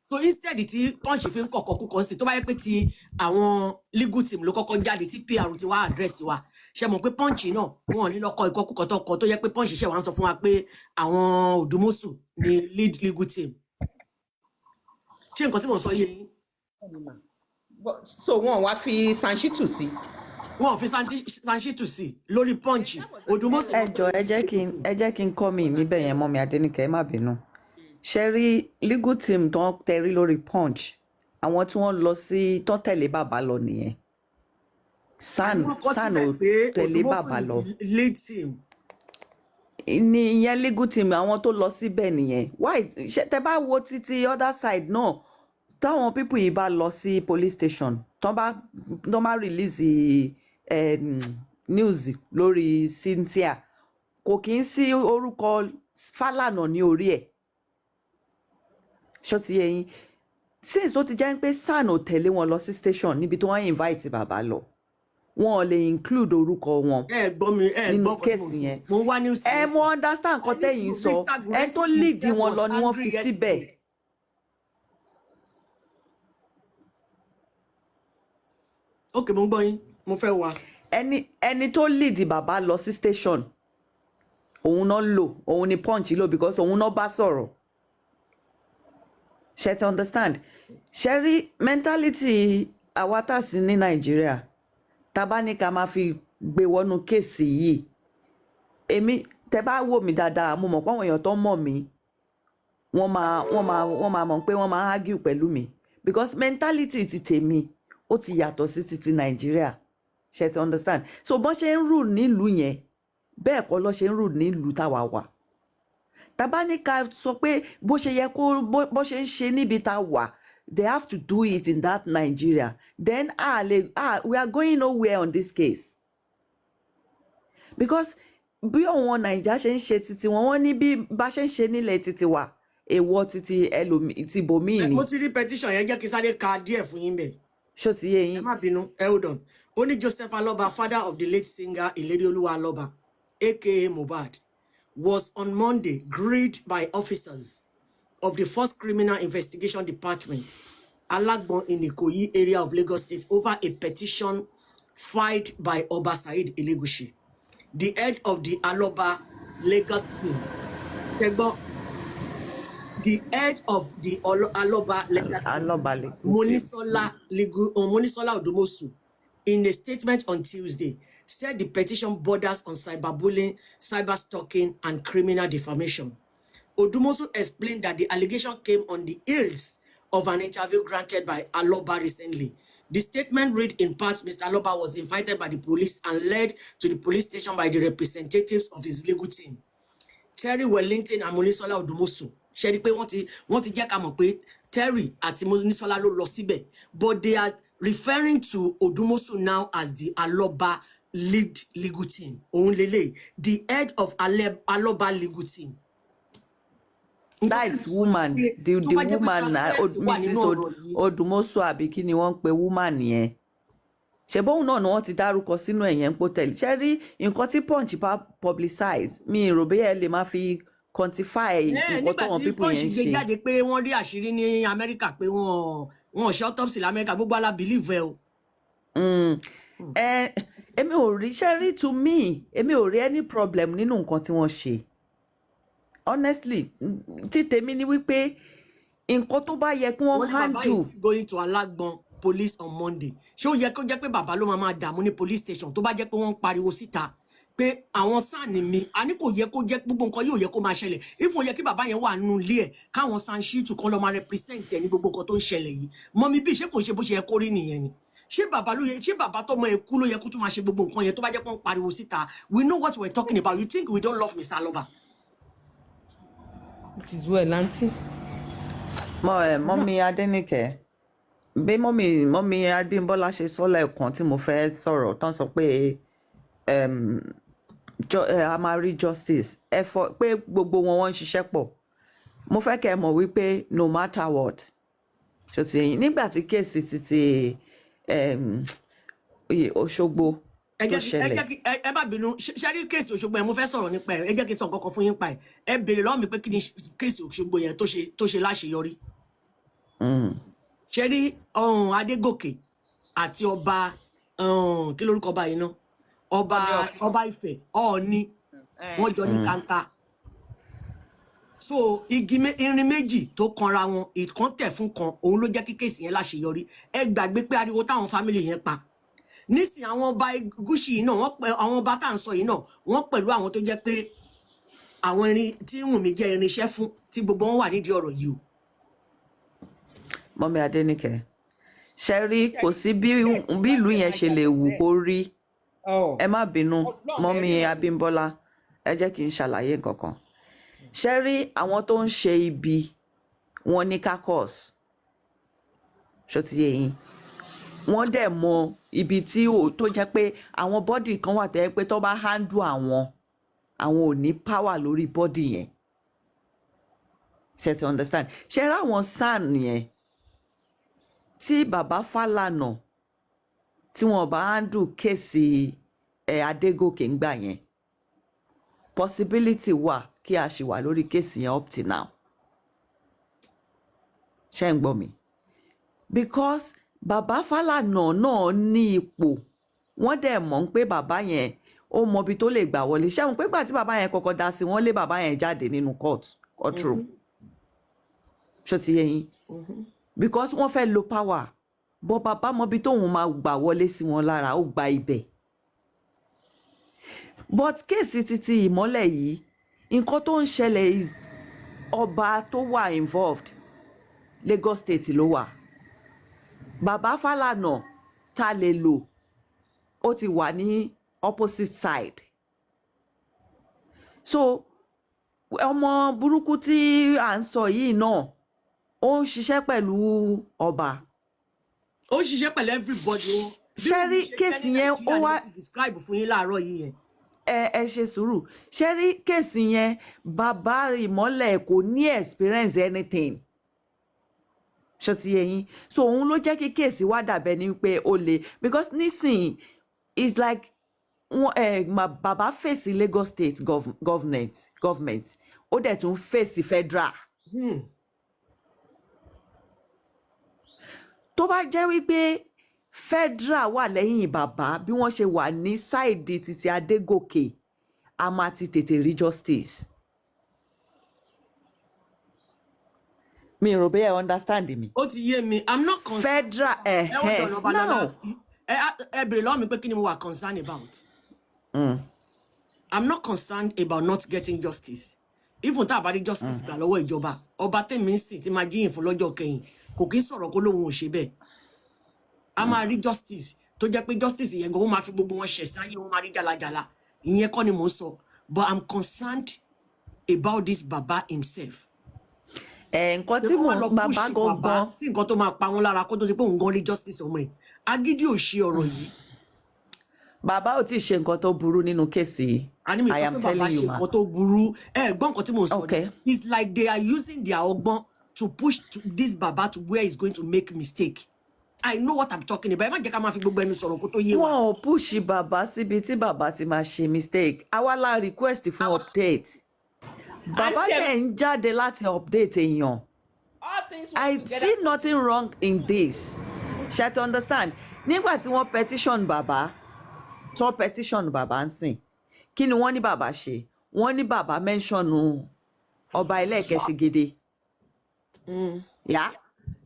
So instead tí Punch fi ń kọ̀kọ́ kúkọ́ sí tó bá yẹ pé ti àwọn legal team ló kọ́kọ́ jáde tí PR ti wá address wa ṣe mọ̀ pé Punch náà wọn ò ní lọ́kọ́ ìkọ́kúkọ́ tó kọ́ tó yẹ pé Punch ṣe wá ń sọ fún wa pé àwọn Òdùmọ̀ṣù ni lead legal team. Ṣé nǹkan tí mo sọ yé yín? So wọn wá fi Sanchitu sí. Wọn ò fi Sanchitu sí lórí Punch Òdùmọ̀ṣù. Ẹ jọ̀ọ́ ẹ jẹ́ kí n kọ́ mi níbẹ̀ yẹn mọ́ mi Adéníkẹ́ ẹ má bínú. Ṣé rí legal team tó ń tẹrí lórí Punch àwọn tí wọ́n lọ sí tó tẹ̀lé bàbá lọ nìyẹn. San ò tẹ̀lé bàbá lọ. Lead team. Ní ìyẹn legal team àwọn tó lọ síbẹ̀ nìyẹn. Why tẹ bá wo títí other side náà táwọn people yìí bá lọ sí police station tó bá release news lórí Cynthia kò kí ń sí orúkọ Fálànà ní orí ẹ̀. Ṣó ti yé yín since tó ti jẹ́ pé San ò tẹ̀lé wọn lọ sí station níbi tí wọ́n invite bàbá lọ wọn ò lè include orúkọ wọn nínú kéèsì yẹn mo understand nǹkan tẹ́yìn sọ ẹ tó lead wọn lọ ni wọ́n fi síbẹ̀. Okay, mo ń gbọ́ yín mo fẹ́ wá. ẹni tó lead bàbá lọ sí station òun náà lò òun ni Punch lò because òun náà bá sọ̀rọ̀. Ṣé ti understand? Ṣé rí mentality àwa tá sí ní Nàìjíríà tá bá ní ká máa fi gbé wọnú kéèsì yìí èmi tẹ́ bá wò mí dáadáa mo mọ̀ pé àwọn èèyàn tó mọ̀ mí wọ́n máa mọ̀ pé wọ́n máa argue pẹ̀lú mi because mentality ti tèmi ó ti yàtọ̀ sí ti Nàìjíríà. Ṣé ti understand? So bọ́n ṣe ń rule nílùú yẹn bẹ́ẹ̀ kọ́ ló ṣe ń rù nílùú táwa wà tàbá ní ká sọ pé bó ṣe yẹ kó bó ṣe ń ṣe níbi tá a wà they have to do it in that Nigeria then we are going nowhere on this case because bí àwọn Naija ṣe ń ṣe títí wọ́n ní bí bá ṣe ń ṣe nílẹ̀ títí wa èèwọ̀ títí ẹlòmíì ti bòmíì ni. mo ti rí petition yẹn jẹ́ kí sáré ka díẹ̀ fún yín bẹ́ẹ̀. ṣó ti yé yín. ẹ má bínú hold on ó ní Joseph Aloba, father of the late singer Ilerioluwa Aloba aka Mohbad, was on Monday greeted by officers of the First Criminal Investigation Department, Alagbon in Ikoyi area of Lagos State, over a petition filed by Oba Said Elegushi, the head of the Aloba legal team. The head of the Aloba legal team, Monisola Odumosu, in a statement on Tuesday, said the petition borders on cyberbullying, cyberstalking, and criminal defamation. Odumosu explained that the allegation came on the heels of an interview granted by Aloba recently. The statement read in part, Mr. Aloba was invited by the police and led to the police station by the representatives of his legal team, Terry Wellington and Monisola Odumosu. Ṣé rí pé wọ́n ti jẹ́ ká mọ̀ pé Terry àti Monisola ló lọ síbẹ̀, but they are referring to Odumosu now as the Aloba lead legal team. Òun lélẹ̀, the head of Aloba legal team. That woman, the woman, Mrs. Odumosu àbí kí ni wọ́n ń pe woman yẹn. Ṣé bóun náà ni wọ́n ti dárúkọ sínú ẹ̀yẹn ń pòtẹ́lì. Ṣé rí nǹkan tí Punch publicize mi rò bẹ́ẹ̀ lè máa fi quantify nǹkan táwọn people yẹn ń ṣe. Nígbà tí Punch gbé jáde pé wọ́n rí àṣírí ní Amẹ́ríkà pé wọ́n ṣe autopsy l'Amẹ́ríkà gbogbo ala believe ẹ o. Èmi ò rí ṣe rí to me èmi ò rí any problem nínú nǹkan tí wọ́n ṣe. Honestly tí tèmi ni wípé nǹkan tó bá yẹ kí wọ́n handle. Baba is going to Alagbon police on Monday. Ṣé ó yẹ kó jẹ́ pé bàbá ló máa dààmú ní police station tó bá jẹ́ pé wọ́n ń pariwo síta pé àwọn sáàni mi àní kò yẹ kó jẹ́ gbogbo nǹkan yóò yẹ kó máa ṣẹlẹ̀ if ó yẹ kí bàbá yẹn wà nínú ilé ẹ̀ káwọn sanṣíìtù kan lọ máa represent ẹ̀ ní gbogbo nǹkan tó ń ṣẹlẹ̀ yìí mọ́mí bí ṣé kò ṣe bó ṣe yẹ kó rí nìyẹn ni ṣé bàbá tọmọ ẹ̀ kú ló yẹ kó tún máa ṣe gbogbo nǹkan yẹn tó bá jẹ́ pé wọ́n pariwo síta we know what we're talking about. You think we don't love Mr. Aloba? It is well, auntie. Mọ́mí Adéníkẹ́ bí mọ́mí Adébọ́lá ṣe sọ lẹ́ẹ̀kan tí mo fẹ́ sọ̀rọ̀ tán sọ pé a máa rí justice pé gbogbo wọn ń ṣiṣẹ́ pọ̀ mo fẹ́ kẹ́ ẹ mọ̀ wípé no matter what ṣó ti yẹn nígbà tí kéèsì títí Òṣogbo tó ṣẹlẹ̀. ẹ bá bínú ṣe rí kéèsì Òṣogbo yẹn mo fẹ́ sọ̀rọ̀ nípa ẹ̀ ẹ jẹ́ kí n sọ nǹkan kan fún yín pa ẹ̀ ẹ béèrè lọ́wọ́ mi pé kí ni kéèsì Òṣogbo yẹn tó ṣe láṣeyọrí. ṣe rí Adégòkè àti ọba kí lórúkọ ọba yìí náà ọba Ifẹ̀ Ọọ̀ni wọ́n jọ ní kanta so irin méjì tó kanra wọn ìkan tẹ̀ fún kan òun ló jẹ́ kí kéèsì yẹn láṣeyọrí ẹ gbàgbé pé ariwo táwọn fámìlì yẹn pa nísìnyí àwọn ọba Gúúsù yìí náà àwọn ọba tá à ń sọ yìí náà wọ́n pẹ̀lú àwọn tó jẹ́ pé àwọn irin tí Wùnmí jẹ́ irinṣẹ́ fún tí gbogbo wọn wà nídìí ọ̀rọ̀ yìí o. Mọ́mí Adéníkẹ́ ṣe rí kò sí bí ìlú yẹn ṣe lè wù kó rí ẹ má bínú mọ́mí Abímbọ́lá ẹ jẹ́ kí n ṣàlàyé nǹkan kan ṣe rí àwọn tó ń ṣe ibi wọn ní kakos ṣó ti yé yín wọ́n dẹ̀ mọ ibi tí tó jẹ́ pé àwọn bọ́dì kan wà tẹ́ pé tó bá handle àwọn ò ní power lórí bọ́dì yẹn ṣe ti understand ṣe rí àwọn SAN yẹn tí bàbá Fálànà tí wọ́n bá handle kéèsì Adégòkè ń gbà yẹn possibility wà kí a ṣì wà lórí kéèsì yẹn up till now ṣé ń gbọ́ mi because bàbá Fálànà náà ní ipò wọ́n dẹ̀ mọ̀ pé bàbá yẹn ó mọbi tó lè gbà wọlé ṣẹ́wọ̀n pé gbà tí bàbá yẹn kọ́kọ́ dá sí wọ́n lé bàbá yẹn jáde nínú courtroom ṣó ti yé yín because wọ́n fẹ́ lo power bọ́ bàbá mọbi tóun máa gbà wọlé sí wọn lára ó gba ibẹ̀ but kéèsì títí ìmọ́lẹ̀ yìí nǹkan tó ń ṣẹlẹ̀ is ọba tó wà involved Lagos State ló wà bàbá Fálànà tá lè lò ó ti wà ní opposite side so ọmọ burúkú tí à ń sọ yìí náà ó ń ṣiṣẹ́ pẹ̀lú ọba. ó ṣiṣẹ́ pẹ̀lú everybody wọn bí ṣe wọ́n rí ṣe jẹ́ kéèsì ní yẹn ó nàìjíríà ni wá mo ti describe fún yín láàárọ̀ yìí yẹn. ẹ ṣe sùúrù ṣe rí kéèsì yẹn bàbá ìmọ́lẹ̀ kò ní experience anything ṣó ti yé yín so òun ló jẹ́ kí kéèsì wá dàbẹ̀ ni pé ó le because nísìnyí it's like bàbá fèsì Lagos state government ó dẹ̀ tún fèsì federal. tó bá jẹ́ wípé federal wà lẹ́yìn bàbá bí wọ́n ṣe wà ní sáìdì títí Adégòkè a máa ti tètè rí justice. mi rò bẹ́ẹ̀ understand mi. ó ti yé mi I'm not concerned. federal now ẹ bèrè lọ́wọ́ mi pé kí ni mo wà concerned about. I'm not concerned about not getting justice. Even tá a bá rí justice gbà lọ́wọ́ ìjọba ọba tèmi ń sìn tí máa jíyìn fún lọ́jọ́ kẹyìn kò kí ń sọ̀rọ̀ kó lóun ò ṣe bẹ́ẹ̀. a máa rí justice tó jẹ́ pé justice yẹn gan ó máa fi gbogbo wọn ṣẹ̀ sáyé wọn máa rí jalajala ìyẹn kọ́ ni mò ń sọ but I'm concerned about this baba himself. nǹkan tí mo bàbá gangan sí nǹkan tó máa pa wọn lára kó tó ti pé òun gan rí justice ọmọ ẹ̀ agídí ò ṣe ọ̀rọ̀ yìí. bàbá ò tí ì ṣe nǹkan tó burú nínú kéèsì yìí. I am telling you ma. nǹkan tó burú gbọ́n nǹkan tí mo sọ ni it's like they are using their ọgbọ́n to push this baba to where he's going to make mistake. I know what I'm talking about. Ẹ má jẹ́ ká máa fi gbogbo ẹnu sọ̀rọ̀ kó tó yé wa. Wọ́n ò push bàbá síbi tí bàbá ti máa ṣe mistake. Àwa la request fún update. Bàbá dẹ̀ ń jáde láti update èèyàn. I see nothing wrong in this. Ṣé to understand? Nígbà tí wọ́n petition bàbá, ń sìn. Kí ni wọ́n ní bàbá ṣe? Wọ́n ní bàbá mention ọba Ẹlẹ́ẹ̀kẹ́ṣigede. Yeah.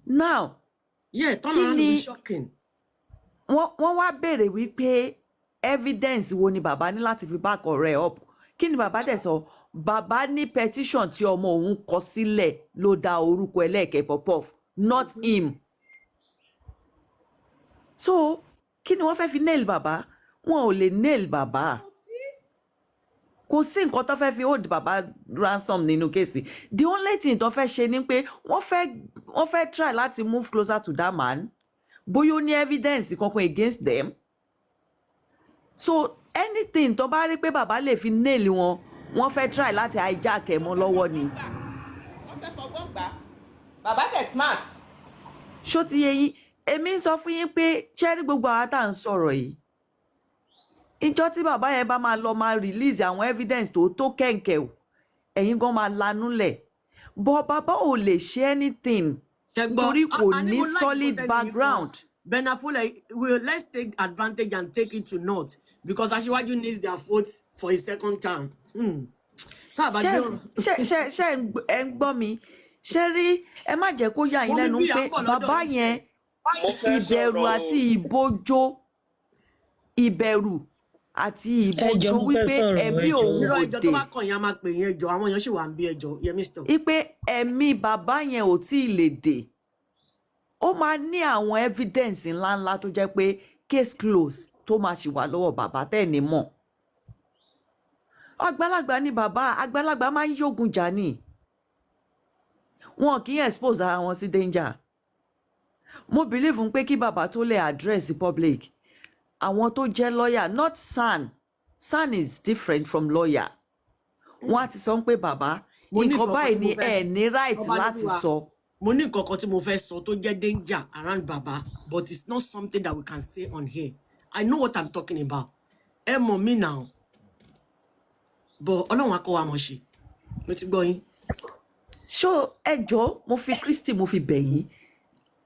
Now, yeah, turn around be shocking. Wọ́n wá béèrè wípé evidence wo ni bàbá ní láti fi back ọ̀rẹ́ up. Kí ni bàbá dẹ̀ sọ? Bàbá ní petition tí ọmọ òun kọ sílẹ̀ ló dá orúkọ Ẹlẹ́ẹ̀kẹ́ Pop-Off, not him. So, kí ni wọ́n fẹ́ fi nail bàbá? Wọn ò lè nail bàbá. Kò sí nǹkan tó fẹ́ fi hold bàbá ransom nínú kéèsì. The only thing tó fẹ́ ṣe ni pé wọ́n fẹ́ try láti move closer to that man. Bóyá ó ní evidence kankan against them. So anything tó bá rí pé bàbá lè fi nail wọn, wọ́n fẹ́ try láti hijack ẹ̀ mọ́ lọ́wọ́ ni. Wọ́n fẹ́ fọgbọ́n gbà. Bàbá dẹ̀ smart. Ṣó ti yé yín? Èmi ń sọ fún yín pé ṣẹ́rí gbogbo àwọn tá à ń sọ̀rọ̀ yìí. Ìjọ́ tí bàbá yẹn bá máa lọ máa release àwọn evidence tó kẹ̀ǹkẹ̀ o, ẹ̀yin gan máa lanúlẹ̀. But bàbá ò lè ṣe anything. Torí kò ní solid background. Benafola, let's take advantage and take it to naught because Aṣíwájú needs their votes for his second term. Ṣé ẹ ń gbọ́ mi? Ṣé rí ẹ má jẹ́ kó yà yín lẹ́nu pé bàbá yẹn ìbẹ̀rù àti ìbòjó wípé ẹ̀mí òun ò dé. Ẹjọ́ tó bá kàn yín a máa pè yín ẹjọ́ àwọn èèyàn sì wà ń bí ẹjọ́ Yẹmí stop. Ipe ẹ̀mí bàbá yẹn ò tí ì lè dé. Ó máa ní àwọn evidence ńláńlá tó jẹ́ pé case close tó máa ṣì wà lọ́wọ́ bàbá tẹ́ ní mọ̀. Àgbàlagbà ni bàbá, àgbàlagbà máa ń yógun jà ní. Wọn kì í expose ara wọn sí danger. Mo believe pé kí bàbá tó lè address the public. Àwọn tó jẹ́ lawyer, not San is different from lawyer. Wọ́n á ti sọ pé bàbá, nǹkan báyìí ni ẹ ní right láti sọ. Mo ní nǹkan kan tí mo fẹ́ sọ tó jẹ́ danger around bàbá, but it's not something that we can say on here. I know what I'm talking about. Ẹ mọ̀ mí now. But Ọlọ́run á kọ́ wa mọ̀ ṣe. Mo ti gbọ́ yín. Ṣó ẹjọ́ mo fi Kristi mo fi bẹ̀ yín.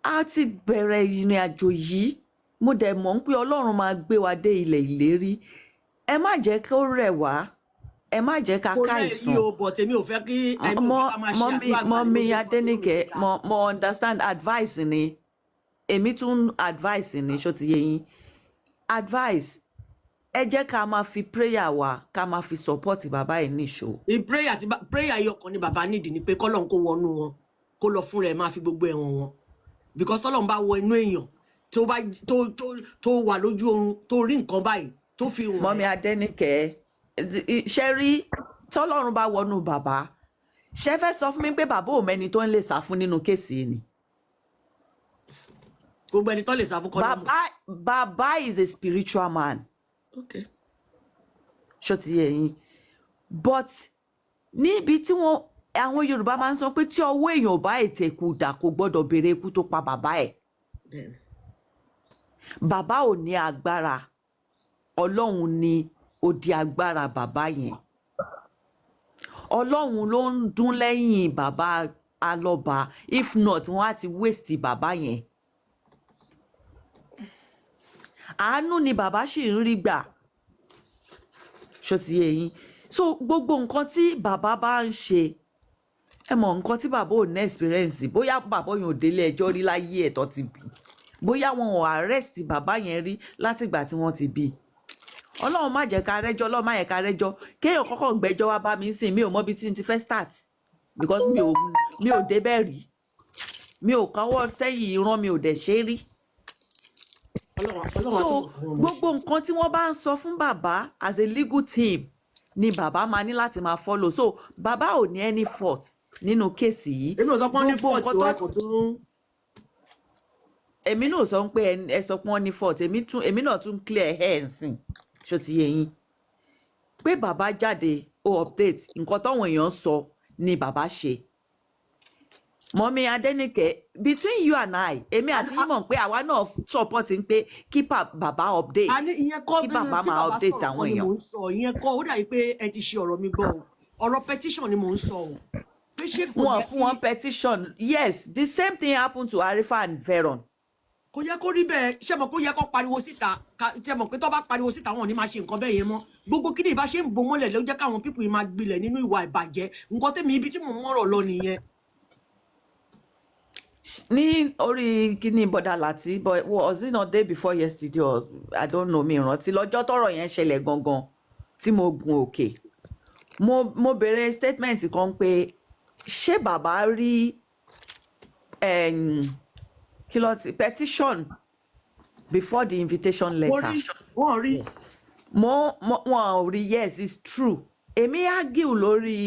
A ti bẹ̀rẹ̀ ìrìn àjò yìí. Mo dẹ̀ mọ̀ pé Ọlọ́run máa gbé wa dé ilẹ̀ ìlérí. Ẹ má jẹ́ kó rẹ̀ wá. Ẹ má jẹ́ ká káìsàn. Mọ́mí Adéníkẹ́, mo understand advice ni. Èmi tún advice ni, ṣó ti yé yín. Advice. Ẹ jẹ́ ká máa fi prayer wa, ká máa fi support bàbá ẹ̀ níṣó. Prayer yọkan ni bàbá nídìí ni pé k'Ọlọ́run kó wọnú wọn, kó lọ fún rẹ̀ máa fi gbogbo ẹ̀wọ̀n wọn. Because t'Ọlọ́run bá wọ inú èèyàn tó wà lójú oorun tó rí nǹkan báyìí tó fi hàn. Mọ́mí Adéníkẹ́, ṣe rí tọ́lọ́run bá wọnú bàbá ṣé fẹ́ sọ fún mi pé bàbá ò mẹ́ni tó ń lè sá fún nínú kéèsì yìí ni. gbogbo ẹni tó lè sá fún kọ́ lọ́mọ. Bàbá is a spiritual man. Okay. Ṣó ti yé yín but níbi tí àwọn Yorùbá máa ń sọ pé tí ọwọ́ èèyàn ò bá ètè kù dà kò gbọ́dọ̀ béèrè ikú tó pa bàbá ẹ̀. Bàbá ò ní agbára Ọlọ́run ni ó di agbára bàbá yẹn. Ọlọ́run ló ń dún lẹ́yìn bàbá alọ́ba if not wọ́n á ti waste bàbá yẹn. Àánú ni bàbá sì ń rí gbà. Ṣó ti yé yín so gbogbo nǹkan tí bàbá bá ń ṣe ẹ mọ̀ nǹkan tí bàbá ò ní experience bóyá bàbá yẹn ò délé ẹjọ́ rí láyé ẹ̀ tó ti bí bóyá wọn ò arrest bàbá yẹn rí látìgbà tí wọ́n ti bí. Ọlọ́run má jẹ́ ká rẹ́jọ́ Ọlọ́run má yẹ ká rẹ́jọ́ kéèyàn kọ́kọ́ gbẹ́jọ́ wá bá mi sìn mi ò mọ̀ bí tí n ti fẹ́ start because mi ò débẹ̀ rí mi ò káwọ́ sẹ́yìn ìran mi ò dẹ̀ ṣe rí. So gbogbo nǹkan tí wọ́n bá ń sọ fún bàbá as a legal team ni bàbá máa ní láti máa follow so bàbá ò ní any fault nínú kéèsì yìí. èmi ò sọ pé wọ́n ní fault wa kò tún. èmi náà sọ pé ẹ sọ pé wọ́n ní fault èmi náà tún clear hair nsìn ṣó ti yé yín pé bàbá jáde ó update nǹkan táwọn èèyàn sọ ni bàbá ṣe. Mọ́mí Adéníkẹ́ between you and I èmi àti yín mọ̀ pé àwa náà support ń pé kí bàbá update kí bàbá máa update àwọn èèyàn. ìyẹn kọ́ ó dàbí pé ẹ ti ṣe ọ̀rọ̀ mi gbọ́ ọ̀rọ̀ petition ni mò ń sọ o. Wọ́n fún wọn petition yes the same thing happened to Arifa and Veron. Kò yẹ kó rí bẹ́ẹ̀ ṣé mọ̀ kó yẹ kó pariwo síta ṣé mọ̀ pé tó bá pariwo síta wọn ò ní máa ṣe nǹkan bẹ́ẹ̀ yẹn mọ́ gbogbo kí ni ìbá ṣe ń bo mọ́lẹ̀ ló jẹ́ káwọn pípù yìí máa gbilẹ̀ nínú ìwà ìbàjẹ́ nǹkan tẹ́mi ibi tí mò ń mọ̀rọ̀ lọ nìyẹn. Ní orí kíní bọ́dà láti but was it not day before yesterday or I don't know mi rántí lọ́jọ́ tọ́rọ̀ yẹn ṣẹlẹ̀ gangan tí mo gun òkè mo bẹ̀rẹ̀ statement kan pé ṣé bàbá rí kí ló ti petition before the invitation letter. wọ́n rí. wọ́n rí yes it's true èmi argue lórí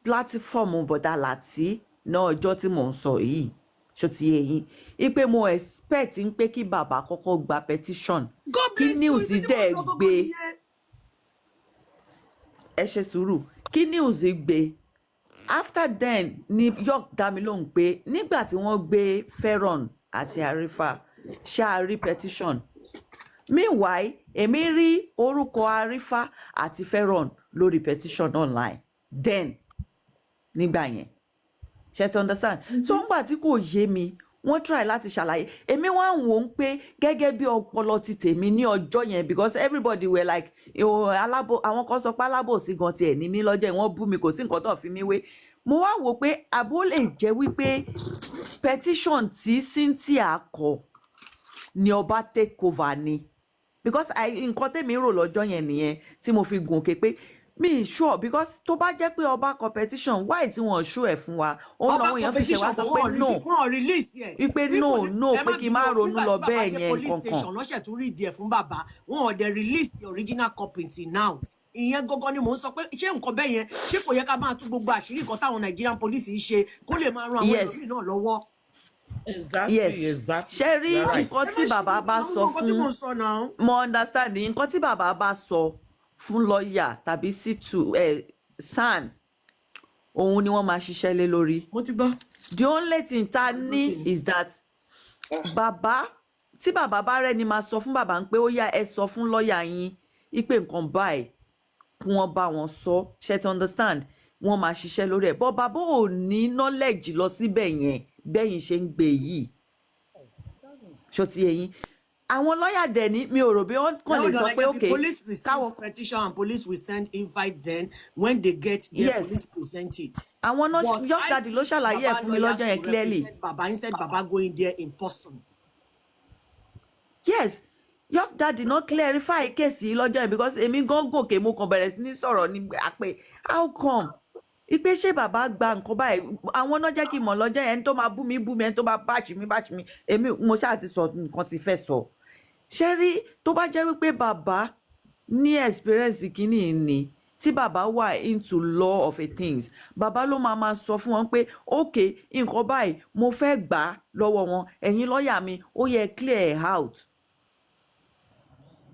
platform bọ́dà láti náà ọjọ́ tí mò ń sọ yìí ṣó ti yé yín ipe mo expect ń pé kí bàbá kọ́kọ́ gba petition kí news dẹ̀ gbé ẹ ṣe sùúrù kí news gbé after then ni York dá mi lóhùn pé nígbà tí wọ́n gbé Veron àti Arifa ṣáà rí petition meanwhile èmi rí orúkọ Arifa àti Veron lórí petition online then nígbà yẹn ṣe to understand so ńgbà tí kò yé mi wọ́n try láti ṣàlàyé èmi wá ń wò ó pé gẹ́gẹ́ bí ọpọlọ ti tèmi ní ọjọ́ yẹn because everybody were like àwọn kan sọ pé alábòsí gan tiẹ̀ ní mí lọ́jọ́ yẹn wọ́n bú mi kò sí nǹkan tó fi mí wé mo wá wò pé àbó lè jẹ́ wípé petition tí Cynthia kọ ni ọba take over ni because nǹkan tèmi rò lọ́jọ́ yẹn nìyẹn tí mo fi gùn òkè pé mi sure because tó bá jẹ́ pé ọba competition why tí wọ́n show ẹ̀ fún wa òun làwọn èèyàn fi ṣe wá sọ pé no wípé no pé kí n má ronú lọ bẹ́ẹ̀ yẹn kankan. lọ́sẹ̀ tún rí ìdí ẹ̀ fún bàbá wọn ò dẹ̀ release the original copy till now ìyẹn gangan ni mò ń sọ pé ṣé nǹkan bẹ́ẹ̀ yẹn ṣé kò yẹ ká máa tú gbogbo àṣírí nǹkan táwọn Nigerian police ń ṣe kó lè máa ran àwọn ẹlòmíì náà lọ́wọ́. Yes ṣe rí nǹkan tí bàbá bá sọ fún mo understand nǹkan tí bàbá bá sọ fún lọ́ọ̀yà tàbí SAN òun ni wọ́n máa ṣiṣẹ́ lé lórí. Mo ti gbọ́. The only thing ta ní is that bàbá tí bàbá bá rẹ́ni máa sọ fún bàbá ń pé ó yá ẹ sọ fún lọ́ọ̀yà yín ipe nǹkan báyìí kí wọ́n bá wọn sọ ṣe to understand wọ́n máa ṣiṣẹ́ lórí ẹ̀ bọ́ bàbá ò ní knowledge lọ síbẹ̀ yẹn bẹ́yìn ṣe ń gbé yìí ṣó ti yé yín àwọn lọ́ọ̀yà dẹ̀ ní mi ò rò bí wọ́n kàn lè sọ pé okay police receive petition and police will send invite then when they get there police present it. àwọn York Daddy ló ṣàlàyé ẹ̀ fún mi lọ́jọ́ yẹn clearly. baba instead baba going there in person. yes York Daddy no clarify case yìí lọ́jọ́ yẹn because èmi gan gòkè mo kàn bẹ̀rẹ̀ sí ní sọ̀rọ̀ ní àpè how come ipe ṣé bàbá gba nǹkan báyìí àwọn náà jẹ́ kí n mọ̀ lọ́jọ́ yẹn ẹni tó máa bú mi ẹni tó bá báàchì mi èmi mo ṣáà ti sọ nǹkan ti fẹ́ sọ ṣé rí tó bá jẹ́ wípé bàbá ní experience kìíní ni tí bàbá wà into law of a things bàbá ló máa sọ fún wọn pé ok nǹkan báyìí mo fẹ́ gbà á lọ́wọ́ wọn ẹ̀yin lọ́ọ̀yà mi ó yẹ clear out.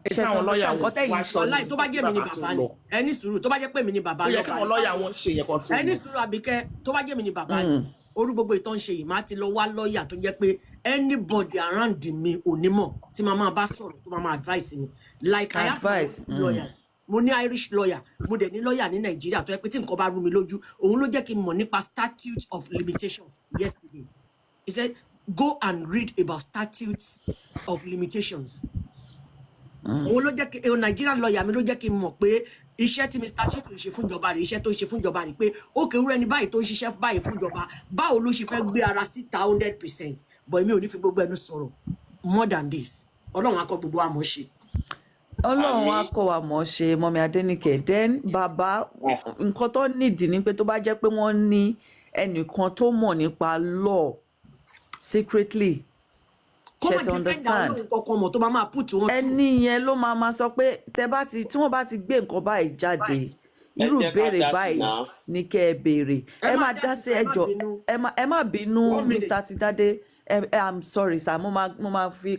ṣé àwọn lọ́ọ̀yà wọn tẹ́yìn sọ wàláì tó bá jẹ́ mi ni bàbá ni ẹni sùúrù tó bá jẹ́ pé mi ni bàbá ó yẹ káwọn lọ́ọ̀yà wọn ṣe yẹn kan tó ẹni sùúrù Àbíkẹ́ tó bá jẹ́ mi ni bàbá ni orú gbogbo ìtàn ṣe yìí máa ti lọ wá lọ́ọ̀yà tó jẹ́ pé anybody around mi onímọ̀ tí màá bá sọ̀rọ̀ tó máa advice mi like I have lawyers mo ní Irish lawyer mo dẹ̀ ní lawyer ní Nàìjíríà tó yẹ pé tí nǹkan bá rú mi lójú òun ló jẹ́ kí n mọ̀ nípa statute of limitations yesterday he said go and read about statutes of limitations òun ló jẹ́ kí Nigerian lawyer mi ló jẹ́ kí n mọ̀ pé iṣẹ́ tí Mr. Chitu ṣe fún ìjọba rẹ̀ iṣẹ́ tó ṣe fún ìjọba rẹ̀ pé ó kéwúrẹ́ ní báyìí tó ń ṣiṣẹ́ báyìí fún ìjọba báwo ló ṣe fẹ́ gbé ara síta 100% but èmi ò ní fi gbogbo ẹnu sọ̀rọ̀ more than this Ọlọ́run á kọ́ gbogbo wa mọ̀ ṣe. Ọlọ́run á kọ́ wa mọ̀ ṣe mọ́mí Adéníkẹ́ then bàbá nǹkan tó nídìí ni pé tó bá jẹ́ pé wọ́n ní ẹnìkan tó mọ̀ nípa law secretly ṣe to understand ẹni yẹn ló máa sọ pé tí wọ́n bá ti gbé nǹkan báyìí jáde irú ìbéèrè báyìí ní kẹ́ ẹ béèrè ẹ má dá sí ẹjọ́ ẹ má bínú Mr. Tidade I'm sorry sir mo máa fi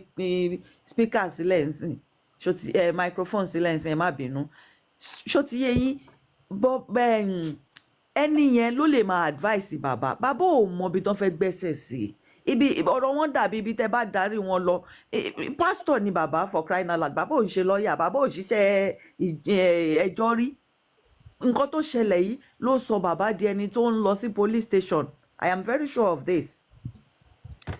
speaker sílẹ̀ nsìn microphone sílẹ̀ nsìn ẹ má bínú ṣó ti yé yín ẹni yẹn ló lè máa advice bàbá ò mọ ibi tó fẹ́ gbẹ́sẹ̀ sí ibi ọ̀rọ̀ wọn dàbí ibi tẹ́ bá darí wọn lọ pásítọ̀ ni bàbá for crying out loud bàbá ò ń ṣe lọ́ọ̀yà bàbá ò ṣiṣẹ́ ẹjọ́ rí nǹkan tó ṣẹlẹ̀ yìí ló sọ bàbá di ẹni tó ń lọ sí police station I am very sure of this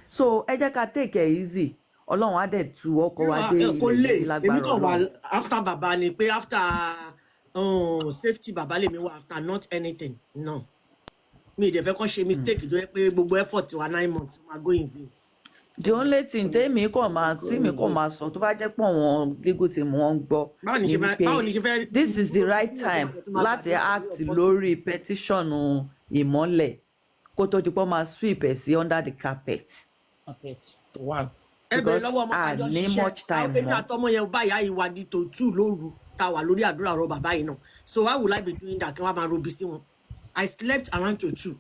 so ẹ jẹ́ ká take it easy Ọlọ́run á dẹ̀ tu ọkọ̀ wa dé ilé lágbára Ọlọ́run. after bàbá ni pé after safety bàbá lèmi wà after not anything no. Mi ìdẹ̀ fẹ́ kọ́ ṣe mistake tó yẹ pé gbogbo effort wa 9 months ma go in vain. The only thing tèmi kàn máa sọ tó bá jẹ́ pọ̀ wọn legal team wọn gbọ́ ni pé this is the right time láti act lórí petition ìmọ́lẹ̀ kó tó di pọ́ máa sweep ẹ̀ sí under the carpet. Because I need much time mọ́. Èmi àtọmọ yẹn báyà ìwádìí tó 2 lóru ta wà lórí àdúrà ọ̀rọ̀ bàbá yìí náà so why would I be doing that kí wọ́n máa robi sí wọn. I slept around to 2.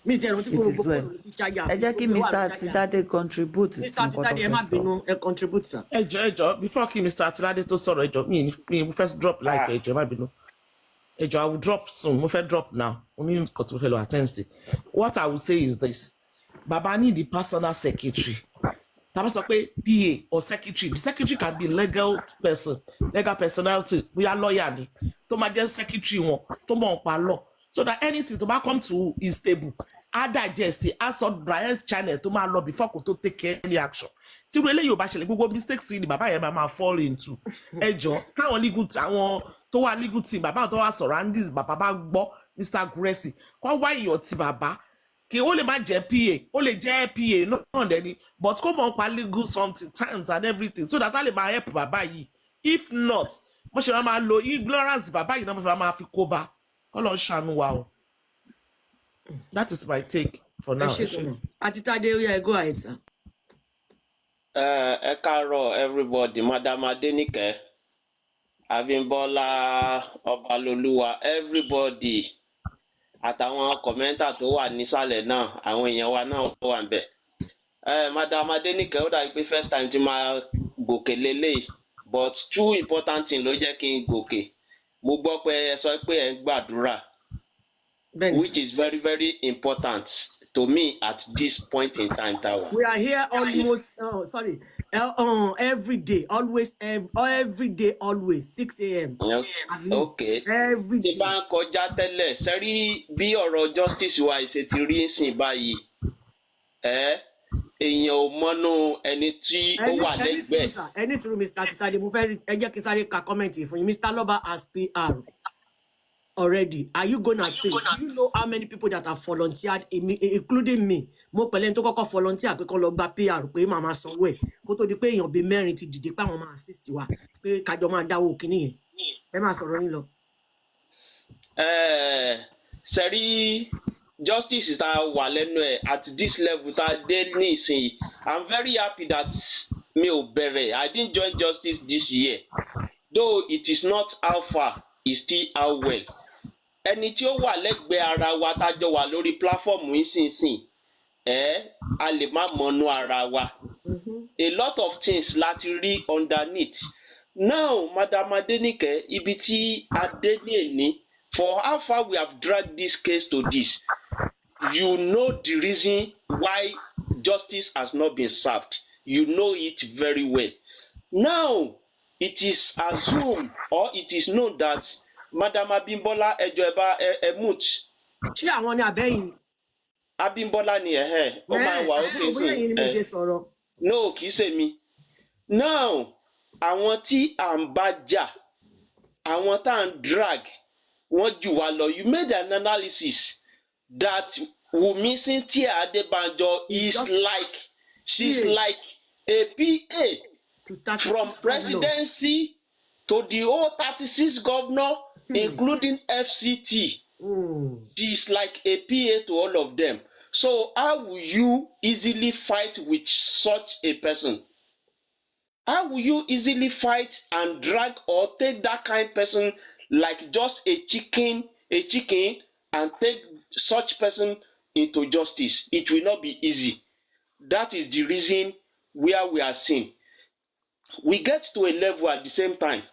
Mi jẹ́ ìrántí kó gbogbo ọ̀rọ̀ sí chájà. Ẹ jẹ́ kí Mr. Tidade contribute. Mr. Tidade ẹ má bínú ẹ contribute sir. Ẹjọ́ before kí Mr. Tidade tó sọ̀rọ̀ ẹjọ́ mi first drop láìpẹ́ ẹjọ́ ẹ má bínú. Ẹjọ́ I will drop soon mo fẹ́ drop now mo ní nǹkan tí mo fẹ́ lọ attend sí. What I will say is this Baba need the personal secretary. Tàbí sọ pé PA or secretary the secretary can be legal personality bóyá lawyer ni tó máa jẹ́ secretary wọn tó mọ̀ nípa law so that anything tó bá come to his table á digest á sọ direct channel tó máa lọ before kò tó take any action tí irú eléyìí ò bá ṣẹlẹ̀ gbogbo mistakes ni bàbá yẹn máa fall into ẹjọ́ káwọn legal àwọn tó wà legal team bàbá tó wà surroundings bàbá bá gbọ́ Mr. Guresi kọ́ wá ìyọ̀ tí bàbá kí ó lè má jẹ́ PA ó lè jẹ́ PA náà dẹ́ni but kó mọ̀ pa legal something times and everything so that á lè máa help bàbá yìí if not mo ṣe máa lo ignorance bàbá yìí náà mo fẹ́ máa fi kó bá kọ́ lọ́ọ́ ṣàánú wa o that is my take for now. Àti Tade ó yẹ go ahead sir. Ẹ káàárọ̀ everybody Madam Adenike Abímbọ́lá Ọbalolúwa everybody àtàwọn kọ̀mẹ́ntà tó wà nísàlẹ̀ náà àwọn èèyàn wa náà tó wà níbẹ̀. Madam Adenike ó dàbí pé first time tí máa gòkè lélẹ̀ but two important thing ló jẹ́ kí n gòkè mo gbọ́ pé ẹ sọ pé ẹ ń gbàdúrà which is very very important to me at this point in time tawa. We are here almost every day always every day always 6 a.m. at least okay. Every day. Tí bá ń kọjá tẹ́lẹ̀ sẹ́rí bí ọ̀rọ̀ justice wa ṣe ti rí sìn báyìí èèyàn ò mọ́nú ẹni tí ó wà lẹ́gbẹ̀ẹ́. Ẹni sùúrù Mr. Tidade mo fẹ́ ẹ jẹ́ kí sáré ka comment fún yín Mr. Loba as PR already are you gonna pay do you know how many people that have volunteered including me mo pẹ̀lẹ́ tó kọ́kọ́ volunteer pé kó lọ gba PR pé màmá sanwó ẹ̀ kó tó di pé èèyàn bíi 4 ti dìde pé àwọn máa assist wa pé kájọ máa dáwó kíní yẹn ẹ máa sọ̀rọ̀ yín lọ. Sẹ́rí justice tá a wà lẹ́nu ẹ̀ at this level tá a dé ní ìsinyìí I'm very happy that mi ò bẹ̀rẹ̀ I didn't join justice this year though it is not how far, it's still how well. Ẹni tí ó wà lẹ́gbẹ̀ẹ́ ara wa tájọ wà lórí platform nísinsìnyí, a lè má mọnú ara wa. A lot of things láti rí underneath. Now, Madam Adenike, ibi tí Adé ní èní, for how far we have dragged this case to this, you know the reason why justice has not been served. You know it very well. Now, it is assumed or it is known that Madam Abimbola Ejoeba Emut. Ṣé àwọn ni àbẹ́yìn? Abimbola ni ó máa wà ókè sí. No, kì í ṣe mi. Now, àwọn tí à ń bá jà, àwọn tá à ń drag, wọ́n jù wá lọ. You made an analysis that Wunmi Cynthia Adebanjo she's like a PA from presidency to the whole 36 governor, including FCT. She's like a PA to all of them. So how will you easily fight with such a person? How will you easily fight and drag or take that kind of person like just a chicken and take such person into justice? It will not be easy. That is the reason where we are seeing. We get to a level at the same time.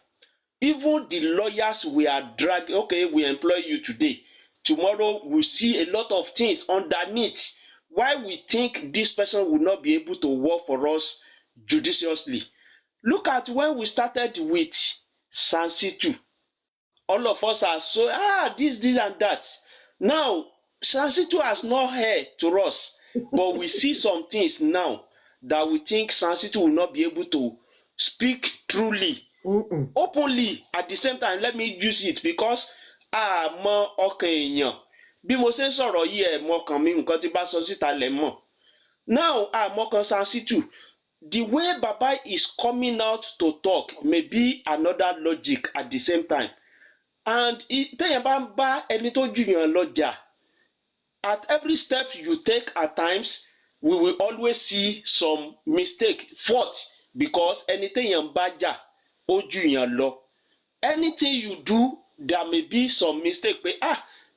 Even the lawyers we are dragging, okay, we employ you today. Tomorrow we see a lot of things underneath. Why we think this person will not be able to work for us judiciously. Look at when we started with Sansitu. All of us are so, this and that. Now, Sansitu has not heard to us, but we see some things now that we think Sansitu will not be able to speak truly, openly at the same time. Let me use it because mọ ọkàn èèyàn bí mo ṣe ń sọ̀rọ̀ yìí ẹ̀ mọ ọkàn mi nǹkan tí bá sọ síta lẹ̀ mọ̀. Now mọ ọkàn Sansitu, the way Baba is coming out to talk may be another logic at the same time. And téèyàn bá ń bá ẹni tó jù yàn lọ́jà, at every step you take at times we will always see some mistake, fault, because ẹni téèyàn bá jà ó jù yàn lọ. Anything you do, there may be some mistake pé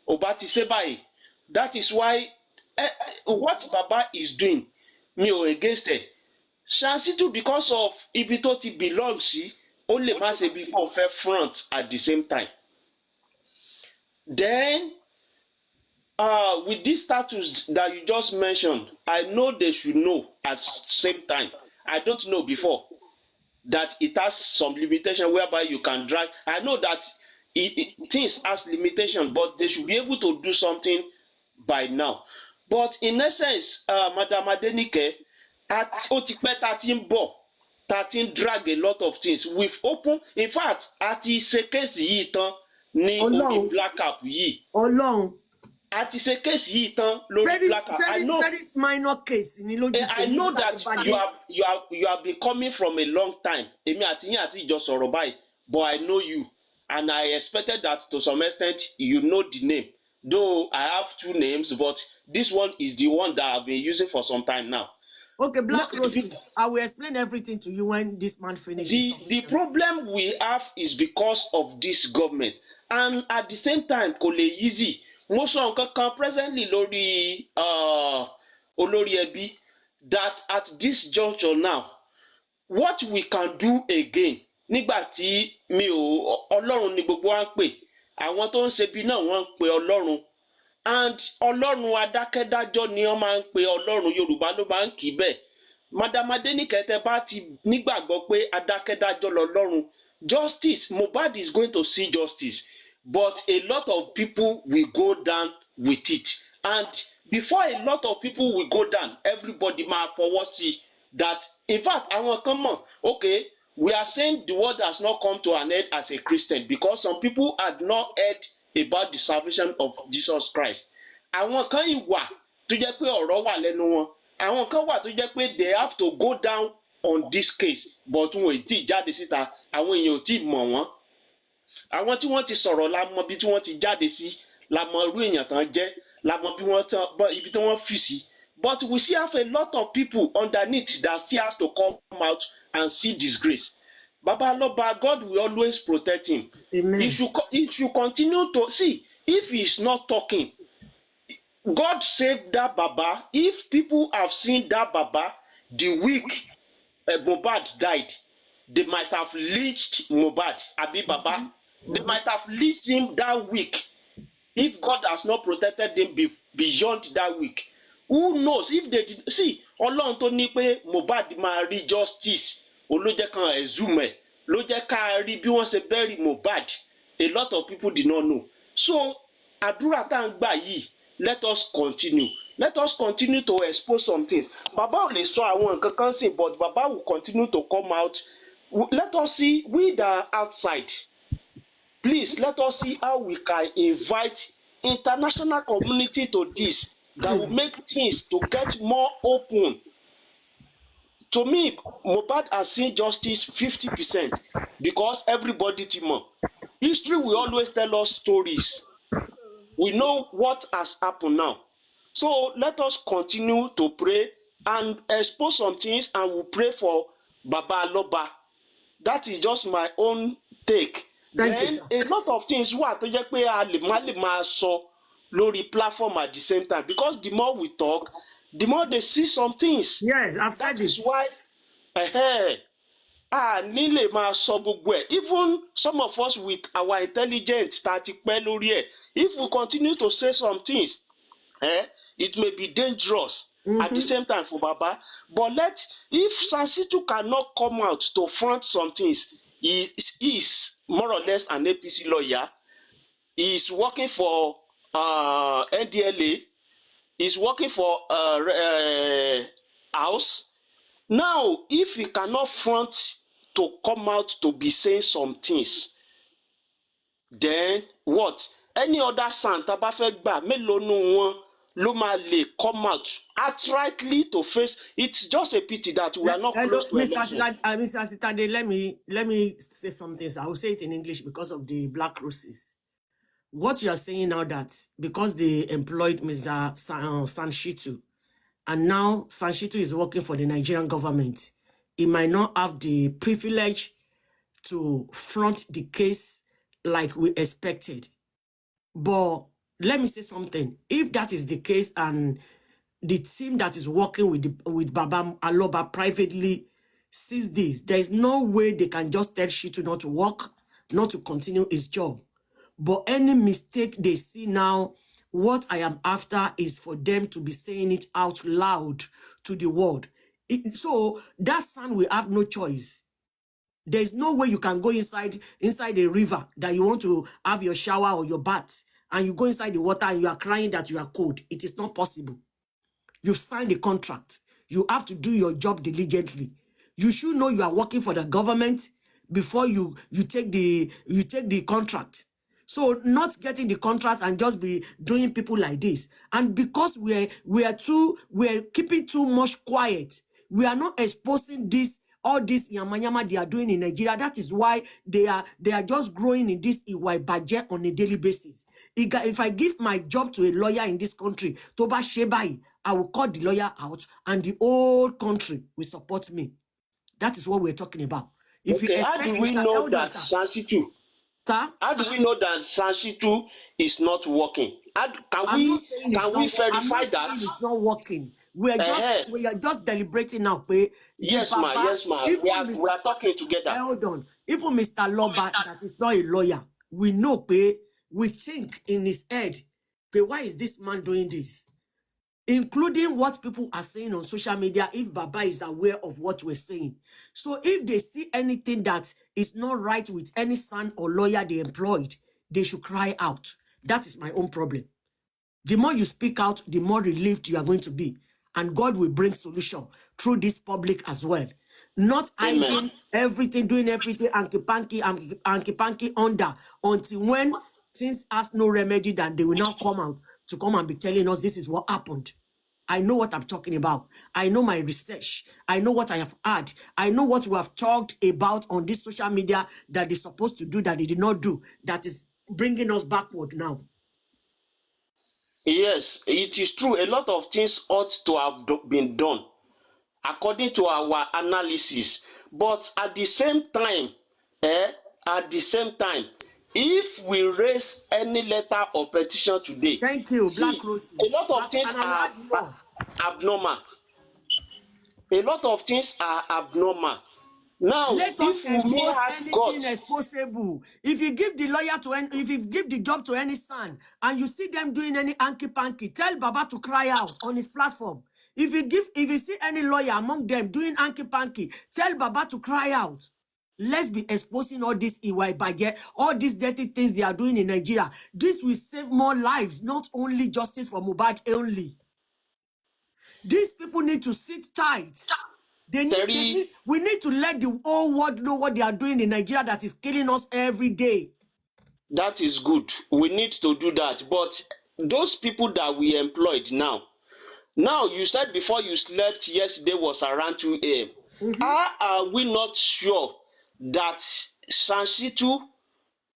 ó bá ti ṣe báyìí. That is why what Baba is doing, mi ò against it. Sansitu, because of ibi tó ti belong sí, ó lè má ṣe bí kò fẹ́ front at the same time. Then with this status that you just mentioned, I know they should know at the same time. I don't know before that it has some limitation whereby you can drag. I know that things has limitation, but they should be able to do something by now. But in essence, Madam Adenike, ó ti pẹ́ tá ti ń bọ̀, tá ti ń drag a lot of things. We've opened, in fact, a ti ṣe case yìí tán ní orí black cap yìí. Ọlọ́run. A ti ṣe case yìí tán lórí black cap. Very minor case ni lójú. I know that you have been coming from a long time. Èmi àti yín àti ìjọ sọ̀rọ̀ báyìí, but I know you. And I expected that to some extent you know the name. Though I have two names, but this one is the one that I've been using for some time now. Okay, Black Roses, I will explain everything to you when this man finishes. The problem we have is because of this government. And at the same time, kò lè easy. Mo sọ nǹkan kan presently lórí olórí ẹbí that at this juncture now, what we can do again, nígbà tí Ọlọ́run ni gbogbo wa ń pè, àwọn tó ń ṣe bí náà wọ́n ń pe Ọlọ́run, and Ọlọ́run adákẹ́dájọ́ ni wọ́n máa ń pe Ọlọ́run, Yorùbá ló máa ń kì í bẹ́ẹ̀. Madam Adenike, tẹ́ bá ti nígbàgbọ́ pé adákẹ́dájọ́ lọ́lọ́run, justice, Mohbad is going to see justice, but a lot of people will go down with it, and before a lot of people will go down, everybody máa fọwọ́ sí that. In fact, àwọn kan mọ̀, okay, we are saying the world has not come to an end as a Christian because some people had not heard about the salvation of Jesus Christ. Àwọn kan ìwà tó jẹ́ pé ọ̀rọ̀ wà lẹ́nu wọn. Àwọn kan wà tó jẹ́ pé they have to go down on this case, but wọn ò tí ì jáde síta, àwọn èèyàn ò tí ì mọ̀ wọ́n. Àwọn tí wọ́n ti sọ̀rọ̀ la mọ̀ bí tí wọ́n ti jáde sí, la mọ̀ irú èèyàn tán jẹ́, la mọ̀ bí wọ́n tán ibi tí wọ́n fi sí. But we still have a lot of people underneath that still has to come out and see disgrace. Baba Loba, God will always protect him. Amen. He should continue to see if he's not talking. God saved that Baba. If people have seen that Baba the week Mohbad died, they might have lynched Mohbad, Abi Baba. They might have lynched him that week if God has not protected them beyond that week. Who knows if they did see Ọlọ́run tó ní pé Mohbad máa rí justice olójẹ́ kan exhume ẹ̀ ló jẹ́ ká rí bí wọ́n ṣe bury Mohbad. A lot of people did not know. So àdúrà tá à ń gbà yìí, let us continue. Let us continue to expose some things. Baba ò lè sọ àwọn nǹkan kan sí, but Baba will continue to come out. Let us see, we that are outside, please let us see how we can invite international community to this, that will make things to get more open. To me, Mohbad has seen justice 50% because everybody Timo. History will always tell us stories. We know what has happened now. So let us continue to pray and expose some things, and we'll pray for Baba Loba. That is just my own take. Thank you, Then sir. a lot of things wà tó jẹ́ pé a lè máa sọ lórí platform at the same time, because the more we talk, the more they see some things. Yes, I've said That is it. why a ní lè máa sọ gbogbo ẹ̀. Even some of us with our intelligence tá a ti pẹ́ lórí ẹ̀, if we continue to say some things, it may be dangerous at the same time for Baba. But if Sansitu cannot come out to front some things, he is more or less an APC lawyer. He is working for NDLA. He's working for House. Now, if he cannot front to come out to be saying some things, then what? Any other son tá bá fẹ́ gbà mélòó nù wọn ló máa lè come out outrightly to face. It's just a pity that we are not Hello, close to Mr. election. Mr. Sitade, let me say something. I will say it in English because of the black roses. What you are saying now, that because they employed Mr. Sanshitu, and now Sanshitu is working for the Nigerian government, he might not have the privilege to front the case like we expected. But let me say something. If that is the case, and the team that is working with Baba Aloba privately sees this, there is no way they can just tell Shitu not to work, not to continue his job. But any mistake they see now, what I am after is for them to be saying it out loud to the world. So that son will have no choice. There's no way you can go inside a river that you want to have your shower or your bath, and you go inside the water and you are crying that you are cold. It is not possible. You've signed a contract. You have to do your job diligently. You should know you are working for the government before you take the contract. So not getting the contract and just be doing people like this. And because we're keeping too much quiet, we are not exposing all this yamayama they are doing in Nigeria. That is why they are just growing in this iwa budget on a daily basis. If I give my job to a lawyer in this country, Toba Shebai, I will call the lawyer out and the whole country will support me. That is what we're talking about. If Okay, you how expect do we know that sir, Sansitu? sir, How do we know that Sansitu is not working? Can I'm not saying it's we not. I'm verify not that? saying it's not working. We are just deliberating now. Yes, ma. Yes, ma. We are talking together. Hold on. Even Mr. Loba, that is not a lawyer, we know. We think in his head, why is this man doing this? Including what people are saying on social media, if Baba is aware of what we're saying. So if they see anything that is not right with any son or lawyer they employed, they should cry out. That is my own problem. The more you speak out, the more relieved you are going to be. And God will bring solution through this public as well. Not hiding everything, doing everything, anki-panky under, until when things has no remedy, then they will now come out to come and be telling us this is what happened. I know what I'm talking about. I know my research. I know what I have had. I know what we have talked about on this social media that they're supposed to do that they did not do. That is bringing us backward now. Yes, it is true. A lot of things ought to have been done. according to our analysis. But at the same time, if we raise any letter or petition today, Thank you, Black see, a Roses. lot of And things I will are add more. abnormal. A lot of things are abnormal. Now, Let us if Wunmi expose has anything guts, exposable. If you give the lawyer to any, if you give the job to any son and you see them doing any hanky panky, tell Baba to cry out on his platform. If you see any lawyer among them doing hanky panky, tell Baba to cry out. Let's be exposing all this iwa ibaje, all these dirty things they are doing in Nigeria. This will save more lives, not only justice for Mohbad only. These people need to sit tight. Terry, We need to let the whole world know what they are doing in Nigeria that is killing us every day. that is good. We need to do that. But those people that we employed now you said before you slept yesterday was around 2 a.m. How are we not sure that Shansitu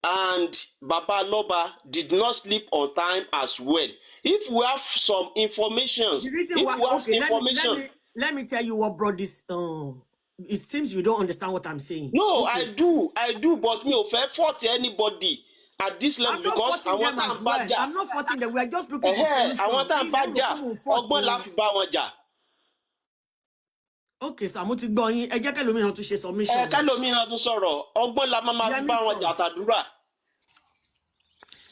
and Baba Loba did not sleep on time as well? If we have some information, The reason why, okay, let me tell you what brought this. It seems you don't understand what I'm saying. No, Okay, I do, but me ò fẹ́ fault anybody at this level I'm not because faulting àwọn them tá as à ń bá well. jà I'm not faulting them. We are just looking for solution. àwọn tá à ń bá jà ọgbọ́n la fi bá wọn jà. Okay, sir, mo ti gbọ́ yín. Ẹ jẹ́ kẹ́lòmíràn tún ṣe submission. Kẹ́lòmíràn tún sọ̀rọ̀ ọgbọ́n la máa fi bá wọn jà àtàdúrà.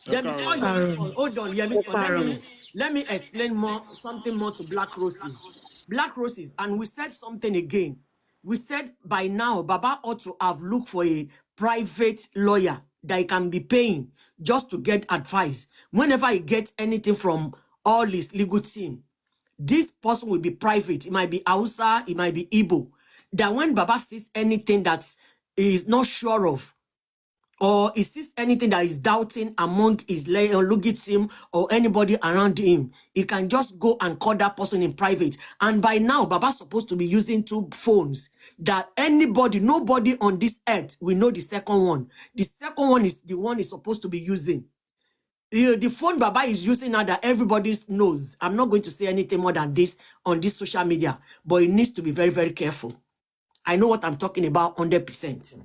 Then before you respond, hold on, let me explain something more to Black Roses. Black Roses, and we said something again. We said by now, Baba ought to have looked for a private lawyer that he can be paying just to get advice. Whenever he gets anything from all his legal team, this person will be private. It might be Hausa, it might be Igbo. That when Baba sees anything that he is not sure of, or he sees anything that is doubting among his legal team or anybody around him, he can just go and call that person in private. And by now, Baba's supposed to be using 2 phones that nobody on this earth will know the second one. The second one is the one he's supposed to be using. The phone Baba is using now that everybody knows. I'm not going to say anything more than this on this social media, but he needs to be very, very careful. I know what I'm talking about 100%.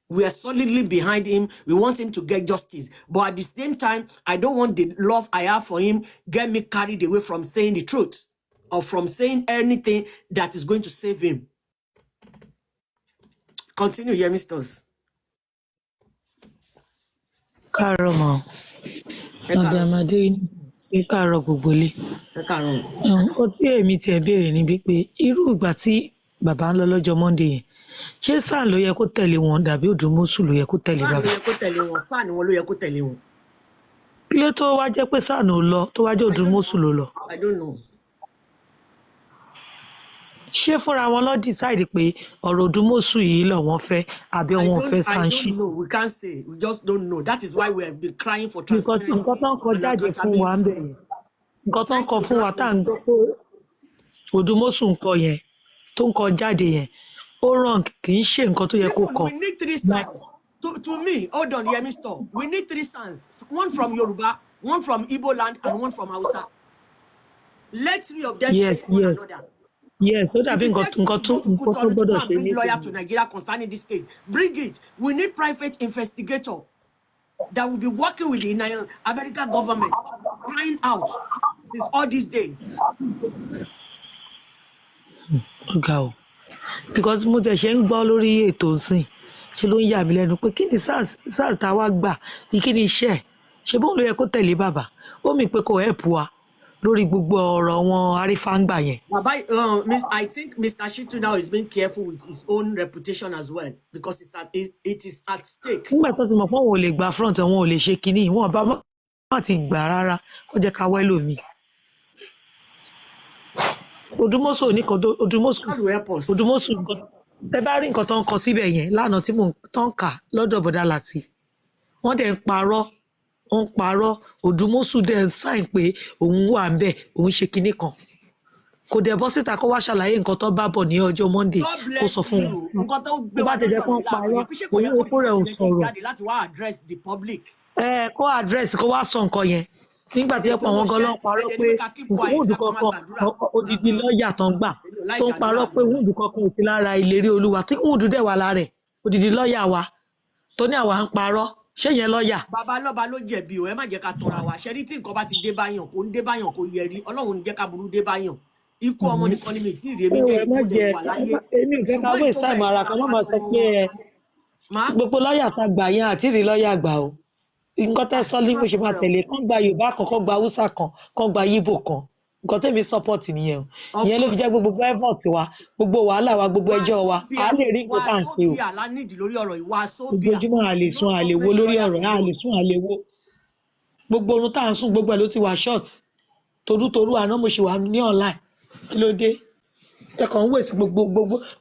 We are solidly behind him. We want him to get justice. But at the same time, I don't want the love I have for him get me carried away from saying the truth or from saying anything that is going to save him. Continue, Yemistos. Káàárọ̀ Madam Adé káàárọ̀ gbogbo ilé. Nǹkan tí èmi tiẹ̀ béèrè ni wípé irú ìgbà tí bàbá ń lọ lọ́jọ́ Monday yẹn ṣé SAN ló yẹ kó tẹ̀lé wọn dàbí Òdùmọ̀ṣù ló yẹ kó tẹ̀lé bàbá? SAN ló yẹ kó tẹ̀lé wọn, SAN wọn ló yẹ kó tẹ̀lé wọn. Kí ló tó wá jẹ́ pé SAN ò lọ tó wá jẹ́ Òdùmọ̀ṣù ló lọ? I don't know. Ṣé fúnra wọn ló decide pé ọ̀rọ̀ Òdùmọ̀ṣù yìí lọ́wọ́n fẹ́ àbí wọn fẹ́ I Sanṣí? don't know. We can't say. We just don't know. That is why we have been crying for Because transparency nǹkan tó ń kọ and jáde fún wa ń accountability. bẹ̀ yẹn nǹkan tó ń Thank kọ you, fún wa Black tá à ń gbọ́ Roses. pé Òdùmọ̀ṣù ń kọ yẹn tó ń kọ jáde yẹn ó wrong kì í ṣe nǹkan tó yẹ kó Even kọ. we need 3 sons. To me, hold on, hear me stop. We need 3 sons. One from Yoruba, one from Igbo land, and one from Hausa. Let 3 of them Yes, face one another. yes, ó If dàbí it nǹkan takes you to go to tó Kutonu to go gbọ́dọ̀ and ṣe bring lawyer nísìnyí. to Nigeria concerning this case, bring it. We need private investigator that will be working with the American government, crying out since all these days. Ó ga o because mo tẹ̀ ṣe ń gbọ́ lórí ètò ìsìn ṣe ló ń yà mí lẹ́nu pé kí ni SARS tá a wá gbà kí ni iṣẹ́ ẹ̀ ṣe bóun ló yẹ kó tẹ̀lé bàbá ó mì pé kò help wa lórí gbogbo ọ̀rọ̀ wọn arífáǹgbà yẹn. I think Mr. Shitu now is being careful with his own reputation as well because it is at stake. Nígbà tó ti mọ̀ pé òun ò lè gba front òun ò lè ṣe kinní wọn bá má ti gbà rárá kó jẹ́ ká wẹ́lò mi. Òdùmọ̀ṣù oníkan God will help us. Òdùmọ̀ṣù nǹkan tẹ bá rí nǹkan tó ń kọ síbẹ̀ yẹn lánàá tí mò ń tán kà lọ́dọ̀ bọ̀dá Láti wọ́n dẹ̀ ń parọ́ Òdùmọ̀ṣù dẹ̀ ń sáìn pé òun wà ń bẹ̀ òun ṣe kinní kan kò dẹ̀ bọ́ síta kó wá ṣàlàyé nǹkan tó bá bọ̀ ní ọjọ́ Monday God kó sọ bless fún you. wọn. Nǹkan tó gbé Tó bá wa ti lórí jẹ́ kó ọ̀rọ̀ ń yìí láàárọ̀ parọ́ yẹn, pé ṣé kò yẹ òun kó epo rẹ̀ ò president sọ̀rọ̀. jáde láti wá address the public. Kó address kó wá sọ nǹkan yẹn nígbà tí ẹ̀jẹ̀ ọ̀pọ̀ gbowó àwọn gan ló iṣẹ́ ń parọ́ ẹ̀jẹ̀ ní pé pé ká keep quiet wúndù ká kàn má kankan gbàdúrà odidi lọ́ọ̀yà tó ń gbà èmi ò tó ń láìka àdúrà parọ́ pé mi o. wúndù kankan ò sí lára ìlérí olúwa tí wúndù dẹ̀ wà lára ẹ̀ odidi lọ́ọ̀yà wa tó ní àwa ń parọ́ ṣé yẹn lọ́ọ̀yà. bàbá lọ́ba ló jẹ̀bi o ẹ má jẹ́ ká tanra wa ṣẹ́rí tí nǹkan bá ti dé báyàn kò ń dé báyàn kò yẹ rí ọlọ́run ní jẹ́ ká burú dé báyàn ikú ọmọ nìkan ni mi tí ì rí èmi dé ẹ má mo dẹ̀ jẹ wà láyé èmi ò fẹ́ ká ṣùgbọ́n èyí tó waste time fẹ́ ara fara kan má pa máa sọ tọmọ pé wọn ẹ má gbogbo lọ́ọ̀yà tá gbà yẹn àti rí lọ́ọ̀yà gbà o nǹkan tẹ́ sọ ẹ ní má mo ṣe sọ máa bẹ́ẹ̀ tẹ̀lé kán gba yorùbá kan kán gba haúsá kan kán gba yíbò kan nǹkan tẹ́mi support nìyẹn o of ìyẹn ló fi course jẹ́ gbogbo effort wa gbogbo wàhálà wa gbogbo ẹjọ́ wa a lè rí nǹkan tá à ń ṣe o wàásóbíà lánìdí lórí ọ̀rọ̀ yìí wàásóbíà ojoojúmọ́ a lè sùn not a lè wo government lórí lawyers ọ̀rọ̀ a lè alone sùn a lè wo gbogbo orun tá à ń sùn gbogbo ẹ̀ ló ti wà short torútorú àná mo ṣì wà ní online kí ló dé ẹ kàn ń wèsì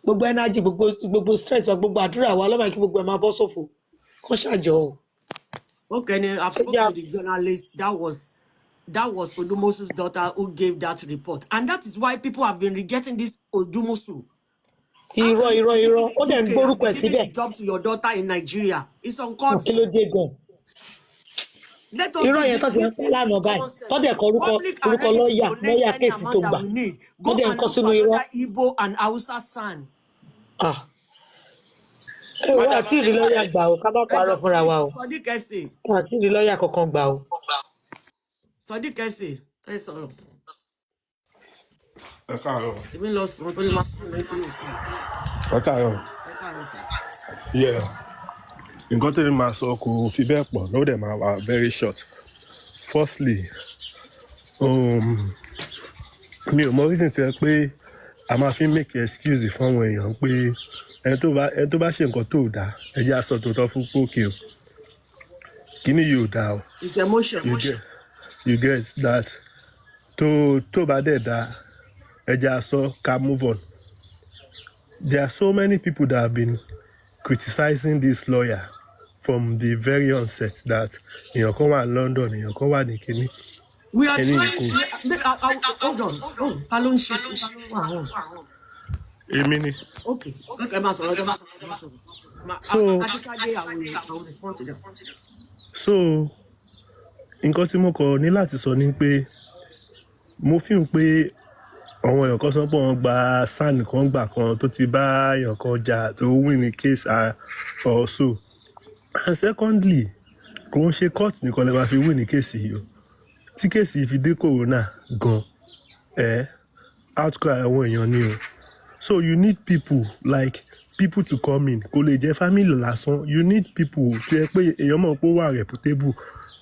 gbogbo energy gbogbo stress wa gbogbo àdúrà wa ọlọ́mọ kí gbogbo ẹ̀ máa bọ́ sófo kán ṣàjọ o. okay then I've ẹ spoken jẹ́ to the journalist that was Odumosu's daughter who gave that report and that is why people have been rejecting this Odumosu. How irọ́ can you irọ́ be irọ́ living ó in dẹ̀ ń UK and gbórúkọ be ẹ̀ giving síbẹ̀ the job to your daughter in Nigeria? It's uncalled kí ló for. dé gan Let us irọ́ do yẹn tó ti ń pẹ́ this lánàá with báyìí common tó sense. dẹ̀ kọ Public are orúkọ ready to lọ́ọ̀yà donate any kéèsì tó amount that gbà we need. tó Go dẹ̀ ń and kọ look sínú for irọ́ another Igbo and Hausa son. Ah, ẹ wo Madam àti ìrí lọ́ọ̀yà gbà o ká má parọ́ Ẹjọ́ fúnra wa o Sodiq Ese, àti ìrí lọ́ọ̀yà kankan gbà o. Sodiq Ese, ẹ sọ̀rọ̀. Ẹ káàárọ̀. Èmi lọ sùn tó ní máa fún mi nítorí òkú. Ẹ káàárọ̀. Ẹ káàárọ̀ sà. Yeah. Nǹkan tẹ́mi máa sọ kò fi bẹ́ẹ̀ pọ̀ ló dẹ̀ máa wà very short. Firstly, mi ò mọ reason tí ẹ pé a máa fi make excuse fún àwọn èèyàn pé ẹni tó bá ṣe nǹkan tó dáa ẹ jẹ́ aṣọ tó tọ́ fún pókè o. Kíní yóò dáa o. It's emotion. You get that. Tó bá dẹ̀ dáa ẹ jẹ́ aṣọ ká move on. There are so many people that have been criticizing this lawyer from the very onset that èèyàn kan wà London èèyàn kan wà ní kínní. We are Ẹni trying ìkó. hold on. Oh, ta ló ń ṣe ta ló wà hàn. Èmi ni. Okay, máa sọ̀rọ̀ ọjọ́ máa sọ̀rọ̀. So Adékájé àwọn respond to them. so nǹkan tí mo kọ ní láti sọ ni pé mo fi hàn pé àwọn èèyàn kan sọ pé wọ́n gba SAN kan gbà kan tó ti bá èèyàn kan jà tó win ní case or so. And secondly kò ń ṣe court nìkan lè máa fi win ní case yìí o tí case yìí fi dé corona gan outcry àwọn èèyàn ni o so you need people to come in kò lè jẹ́ family lásán you need people tó yẹ pé èèyàn mọ̀ pé ó wà reputable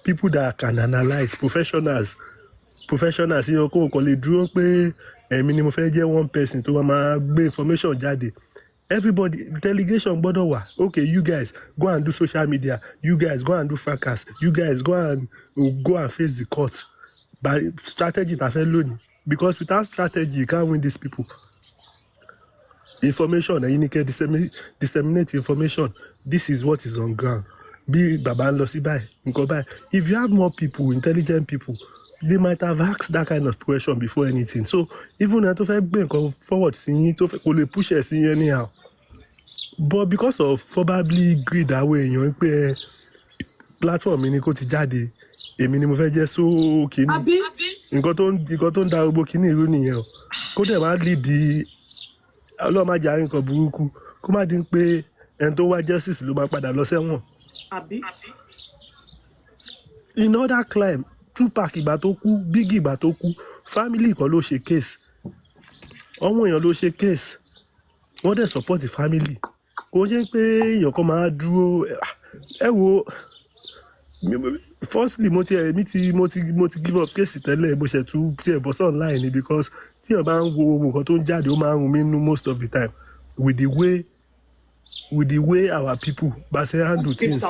people that can analyse professionals yẹn kò lè dúró pé èmi ni mo fẹ́ jẹ́ one person tó máa gbé information jáde everybody delegation gbọ́dọ̀ wà okay you guys go and do social media you guys go and do fracas you guys go and face the court by strategy ta fẹ́ lónìí because without strategy you can't win these people information ẹ̀yin ni kẹ́ disseminate information this is what is on ground bí bàbá ń lọ sí báyìí nǹkan báyìí if you have more people intelligent people they might have asked that kind of question before anything so even na tó fẹ́ gbé nǹkan forward sí yín tó fẹ́ kò lè push ẹ̀ sí yín anyhow but because of probably greed àwọn èèyàn pé platform mi ni kò ti jáde èmi ni mo fẹ́ jẹ́ so kìíní nǹkan tó ń da gbogbo kìíní irú nìyẹn o kó dẹ̀ máa lead di ọlọ́run má jẹ́ nǹkan burúkú kó má dín pé ẹni tó wá justice ló máa padà lọ sẹ́wọ̀n. in other crime Tupac ìgbà tó kú Biggie ìgbà tó kú family kan ló ṣe case ọmọ èèyàn ló ṣe case wọ́n dẹ̀ support the family kò ṣe pé èèyàn kan máa dúró ẹ wo firstly mo ti give up case tẹ́lẹ̀ mo ṣe tún tiẹ̀ bọ́ sí online ni because tí èèyàn bá ń wo nǹkan tó ń jáde ó máa ń rún mi nínú most of the time with the way our people bá ṣe handle things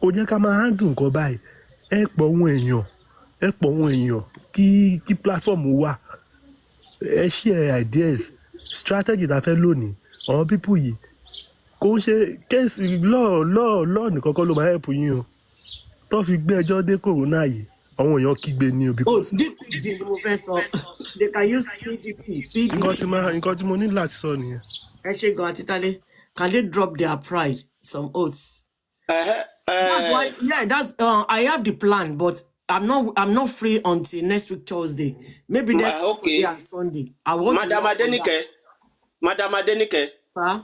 ó jẹ́ ká máa handle nǹkan báyìí ẹ pọ̀ ohun èèyàn kí platform wà ẹ share ideas strategy ta fẹ́ lónìí àwọn people yìí kò ń ṣe kéèsì lọ́ọ̀ nìkan kọ́ ló máa help yín o tó fi gbé ẹjọ́ dé corona yìí àwọn èèyàn kígbe ni o. DPD ni mo fẹ́ sọ they can use PDP. nǹkan tí mo ní láti sọ nìyẹn. ẹ ṣe gan àti tálẹ́ can they drop their pride some oaths That's why, yeah, that's I have the plan, but I'm not free until next week Thursday. Maybe next Saturday Okay. and Sunday. I want to work on that. Madam Adenike, Sir?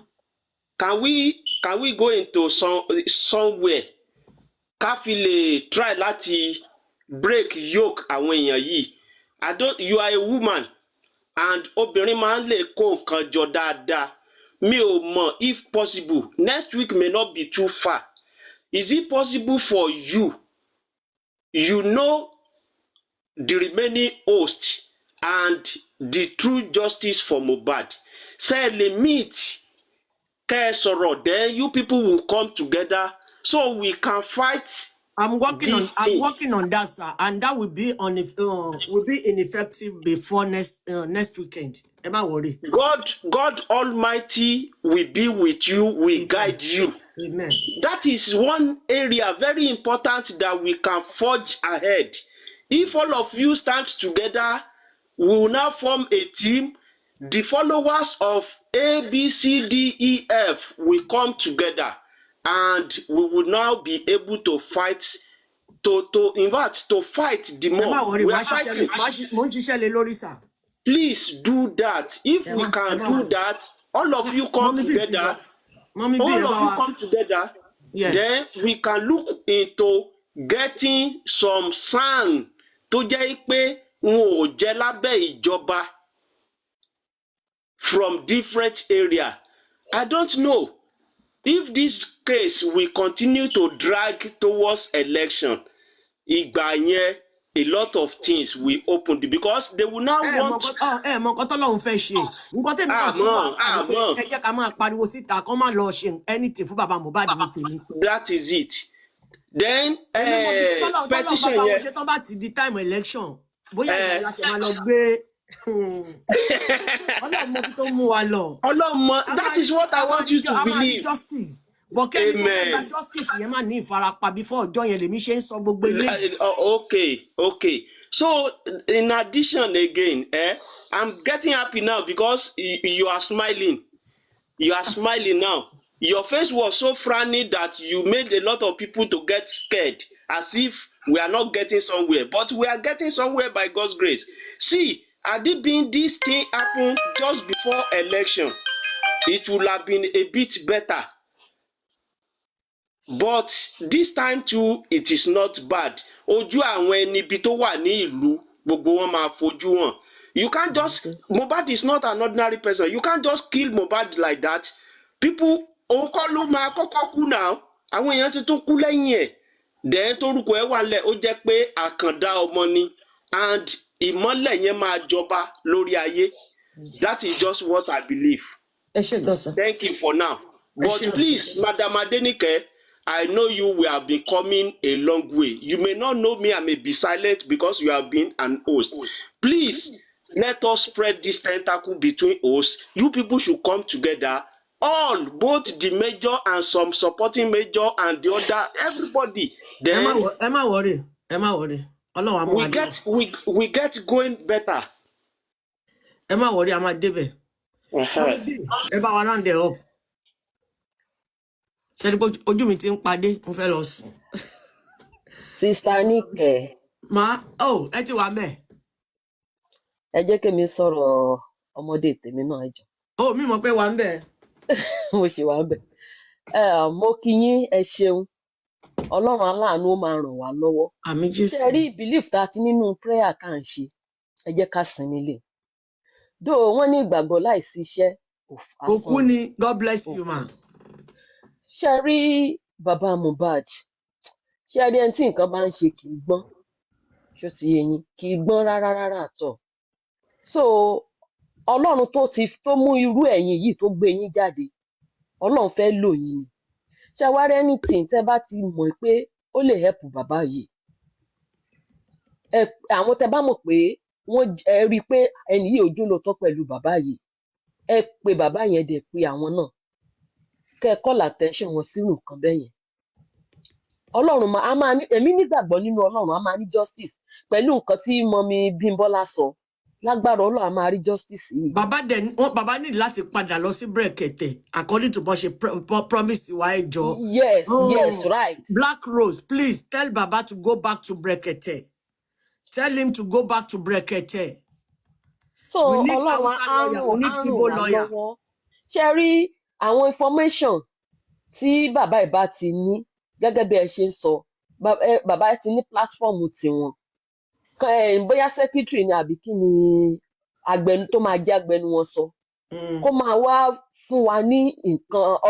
can we go into somewhere ká fi lè try láti break yoke àwọn èèyàn yìí? You are a woman and obìnrin máa ń lè kó nǹkan jọ dáadáa. Mi ò mọ̀, if possible, next week may not be too far. Is it possible for you know the remaining host and the true justice for Mohbad? Say limit, kẹ́ ẹ sọ̀rọ̀, then you people will come together so we can fight I'm working this on thing. that, sir, and that will be ineffective before next weekend. Am I worried? God Almighty will be with you, will Amen. guide you. Amen. That is one area very important that we can forge ahead. If all of you stand together, we will now form a team. The followers of A, B, C, D, E, F will come together, and we will now be able to fight. To fight the Am I mob. worried? We are fighting. Please do that. If we can do that, all of you come together. All of you come together. Yeah. Then we can look into getting some sand tó jẹ́ pé wọn ò jẹ lábẹ́ ìjọba from different area. I don't know if this case will continue to drag towards election. Ìgbà yẹn, a lot of things will open because they will now want. Mọ nǹkan tọ́lọ́run fẹ́ ṣe. Nǹkan tẹ́mi kan fún wa pé ẹ jẹ́ ká máa pariwo síta kán máa lọ ṣe anything fún bàbá Mohbad ní tèmi. That is it. Then petition yẹn. yẹn. Ṣé tán bá ti di time election bóyá ìgbà ìlàṣẹ máa lọ gbé Ọlọ́run mọ bí tó mú wa lọ. Ọlọ́run mọ, that is what I want you to believe. Justice. But kẹ́ni tó fẹ́ gba justice yẹn máa ní ìfarapa before ọjọ́ yẹn lèmi ṣe ń sọ gbogbo ilé. Okay. So in addition again, I'm getting happy now because you are smiling. You are smiling now. Your face was so frowning that you made a lot of people to get scared, as if we are not getting somewhere. But we are getting somewhere by God's grace. See, had it been this thing happened just before election, it would have been a bit better. But this time too, it is not bad. Ojú àwọn ẹni ibi tó wà ní ìlú gbogbo wọn máa fojú hàn. You can't just, Mohbad is not an ordinary person. You can't just kill Mohbad like that. People, òun kọ́ ló máa kọ́kọ́ kú now. Àwọn èèyàn ti tún kú lẹ́yìn ẹ̀. Then torúkọ ẹ̀ wà lẹ̀, ó jẹ́ pé àkàndá ọmọ ni. And ìmọ́lẹ̀ yẹn máa jọba lórí ayé. That is just what I believe. Thank you for now. But please, Madam Adenike, I know you will have been coming a long way. You may not know me, I may be silent because you have been an host. Please, let us spread this tentacle between hosts. You people should come together. All, both the major and some supporting major and the other, everybody. Then Emma worry. we get going better. Emma worry, I'm at Debe. Eba wa round up. Ṣé ojú mi ti ń padé, mo fẹ́ lọ sùn. Sister Nike. Ẹ ti wà ńbẹ̀. Ẹ jẹ́ kí mi sọ̀rọ̀ ọmọdé tèmi náà jọ. Mi mọ̀ pé wà ńbẹ̀. Mo ṣì wà ńbẹ̀. Mo kí yín, ẹ ṣeun. Ọlọ́run aláàánú ó máa ràn wá lọ́wọ́. Àmín Jésù. Ṣé ẹ rí belief tá a ti nínú prayer tá à ń ṣe? Ẹ jẹ́ ká sinmi lé. Though wọ́n ní ìgbàgbọ́ láìsí iṣẹ́ asán. Òkú ni, God bless you ma. Ṣé rí bàbá Mohbad? Ṣé rí ẹni tí nǹkan bá ń ṣe kì í gbọ́n? Ṣó ti yé yín? Kì í gbọ́n rárá àtọ̀. So Ọlọ́run tó mú irú ẹ̀yin yìí tó gbé yín jáde, Ọlọ́run fẹ́ lò yín ni. Ṣé wá rí anything tẹ́ bá ti mọ̀ pé ó lè help bàbá yìí? Àwọn tẹ́ bá mọ̀ pé ẹ rí i pé ẹni yìí ojú ló tọ́ pẹ̀lú bàbá yìí, ẹ pe bàbá yẹn dẹ̀ pé àwọn náà. Kẹ́ ẹ call attention wọn sínú nǹkan bẹ́ẹ̀ yẹn. Ọlọ́run èmi nígbàgbọ́ nínú Ọlọ́run, a máa ní justice pẹ̀lú nǹkan tí mọ́mí Bímbọ́lá sọ. lágbára Ọlọ́run a máa rí justice yìí. Bàbá ní láti padà lọ sí Brekete according to bó ṣe promise wa ẹjọ́. Yes, yes, right. Black Rose, please tell Baba to go back to Brekete. Tell him to go back to Brekete. So We need Ọlọ́run Hausa lawyer. We need á ràn Igbo wá lawyer. lọ́wọ́. Ṣé rí àwọn information tí bàbá ìbá ti ní gẹ́gẹ́ bí ẹ ṣe ń sọ, bàbá ti ní platform tiwọn. Bóyá secretary ni àbí kí ni tó máa jẹ́ agbẹnu wọn sọ. Kó máa wá fún wa ní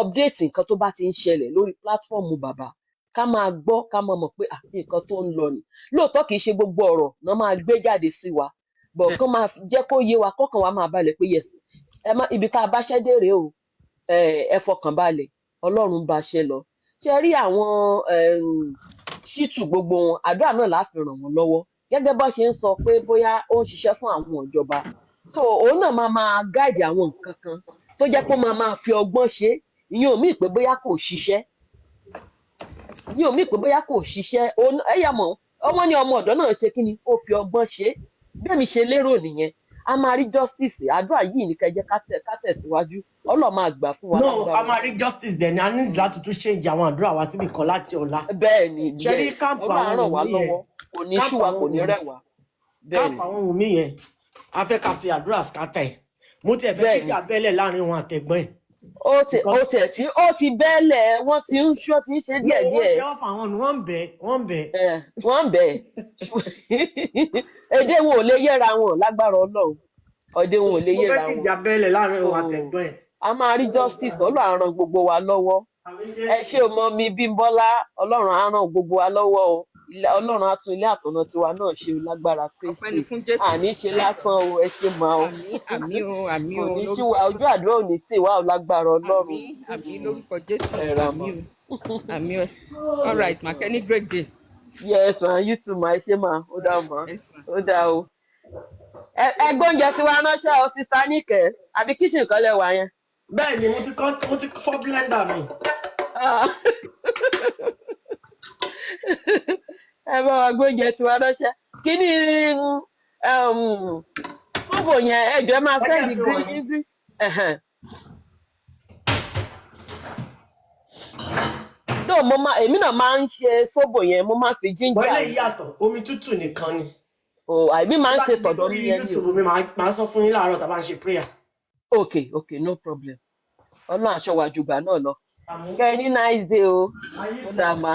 update nǹkan tó bá ti ń ṣẹlẹ̀ lórí platform bàbá. Ká máa gbọ́, ká máa mọ̀ pé nǹkan tó ń lọ ni. Lóòótọ́ kì í ṣe gbogbo ọ̀rọ̀ náà máa gbé jáde sí wa. But kán máa jẹ́ kó yé wa, kọ́kàn wa máa balẹ̀ pé yes, ibi tá a bá ṣẹ́ dé rèé o, ẹ fọkàn balẹ̀, Ọlọ́run bá ṣe lọ. Ṣé rí àwọn ṣítù gbogbo wọn, àdúrà náà la fi ràn wọ́n lọ́wọ́. Gẹ́gẹ́ bó ṣe ń sọ pé bóyá ó ń ṣiṣẹ́ fún àwọn ìjọba. So òun náà máa guide àwọn nǹkan kan tó jẹ́ pé ó máa fi ọgbọ́n ṣe. Ìyẹn ò mí pé bóyá kò ṣiṣẹ́. Ẹ̀yà mọ̀, ọmọ ní ọmọ ọ̀dọ́ náà ṣe kí ni, ó fi ọgbọ́n ṣe. Bí èmi ṣe lérò nìyẹn. A máa rí justice. Àdúrà yìí ní kẹjẹ ká tẹ̀síwájú. Ọlọ́run máa gbà fún wa. No, a máa rí justice then. A ní láti tún change àwọn àdúrà wa síbi kan láti ọ̀la. Bẹ́ẹ̀ni, Ṣé rí káàpù Ọlọ́run á àwọn ràn wá Wùmí yẹn? lọ́wọ́. Kò ní ṣú wa, kò ní rẹ̀ wá. Káàpù àwọn Wùmí yẹn, a fẹ́ ká fi àdúrà scatter ẹ̀. Mo tiẹ̀ fẹ́ kíjà bẹ́lẹ̀ láàrin wọn àtẹ̀gbọ́n ẹ̀. Ó ti bẹ́lẹ̀, wọ́n ti ń ṣe díẹ̀díẹ̀. Wọ́n ṣe ọ̀fà wọn ni wọ́n ń bẹ̀. Wọ́n ń bẹ̀. Èdè wọn ò lè yẹra wọn lágbára Ọlọ́run. Èdè wọn ò lè yẹra wọn. Mo fẹ́ kíjà bẹ́lẹ̀ láàrin wọn àtẹ̀gbọ́n ẹ̀. A máa rí justice. Ọlọ́run á ràn gbogbo wa lọ́wọ́. Ẹ ṣé ọmọ mi Bímbọ́lá, Ọlọ́run á ràn gbogbo wa lọ́wọ́ o. Ọlọ́run á tún ilé àtọ̀nà tiwa náà ṣe lágbára Kristi. Àní ṣe lásán o, ẹ ṣe máa o. Àmín o, àmín o. Kò ní ṣí wa, ojú àdúrà ò ní tì wá o lágbára Ọlọ́run. Àmín lórúkọ Jésù. Àmín o. Àmín o. All right, ma, any great day. Yes, ma, you too, ma, ẹ ṣé ma, ó dá ma, ó dá o. Ẹ gbóúnjẹ tí wàá ránṣẹ́ o, Sista Níkẹ́, àbí kíchìn kan lẹ́wà yẹn. Bẹ́ẹ̀ni, mo ti fọ́ blender mi. Ẹ bá wa gbóúnjẹ tí wàá ránṣẹ́. Kí ni sóbò yẹn, ẹ jọ̀ọ́ máa sẹ́ndì green. No, èmi náà máa ń ṣe sóbò yẹn, mo máa fi ginger. Bọ́lá yìí yàtọ̀, omi tútù nìkan ni. Àìbí máa ń ṣe tọ̀dọ̀ mi yẹn ni o. YouTube mi máa sọ fún yín láàárọ̀ tá a bá ń ṣe prayer. Okay, no problem. Ọlọ́run aṣọ wàjùgbà náà lọ. Kẹ́ ẹ ní nice day o. Ó dáa ma.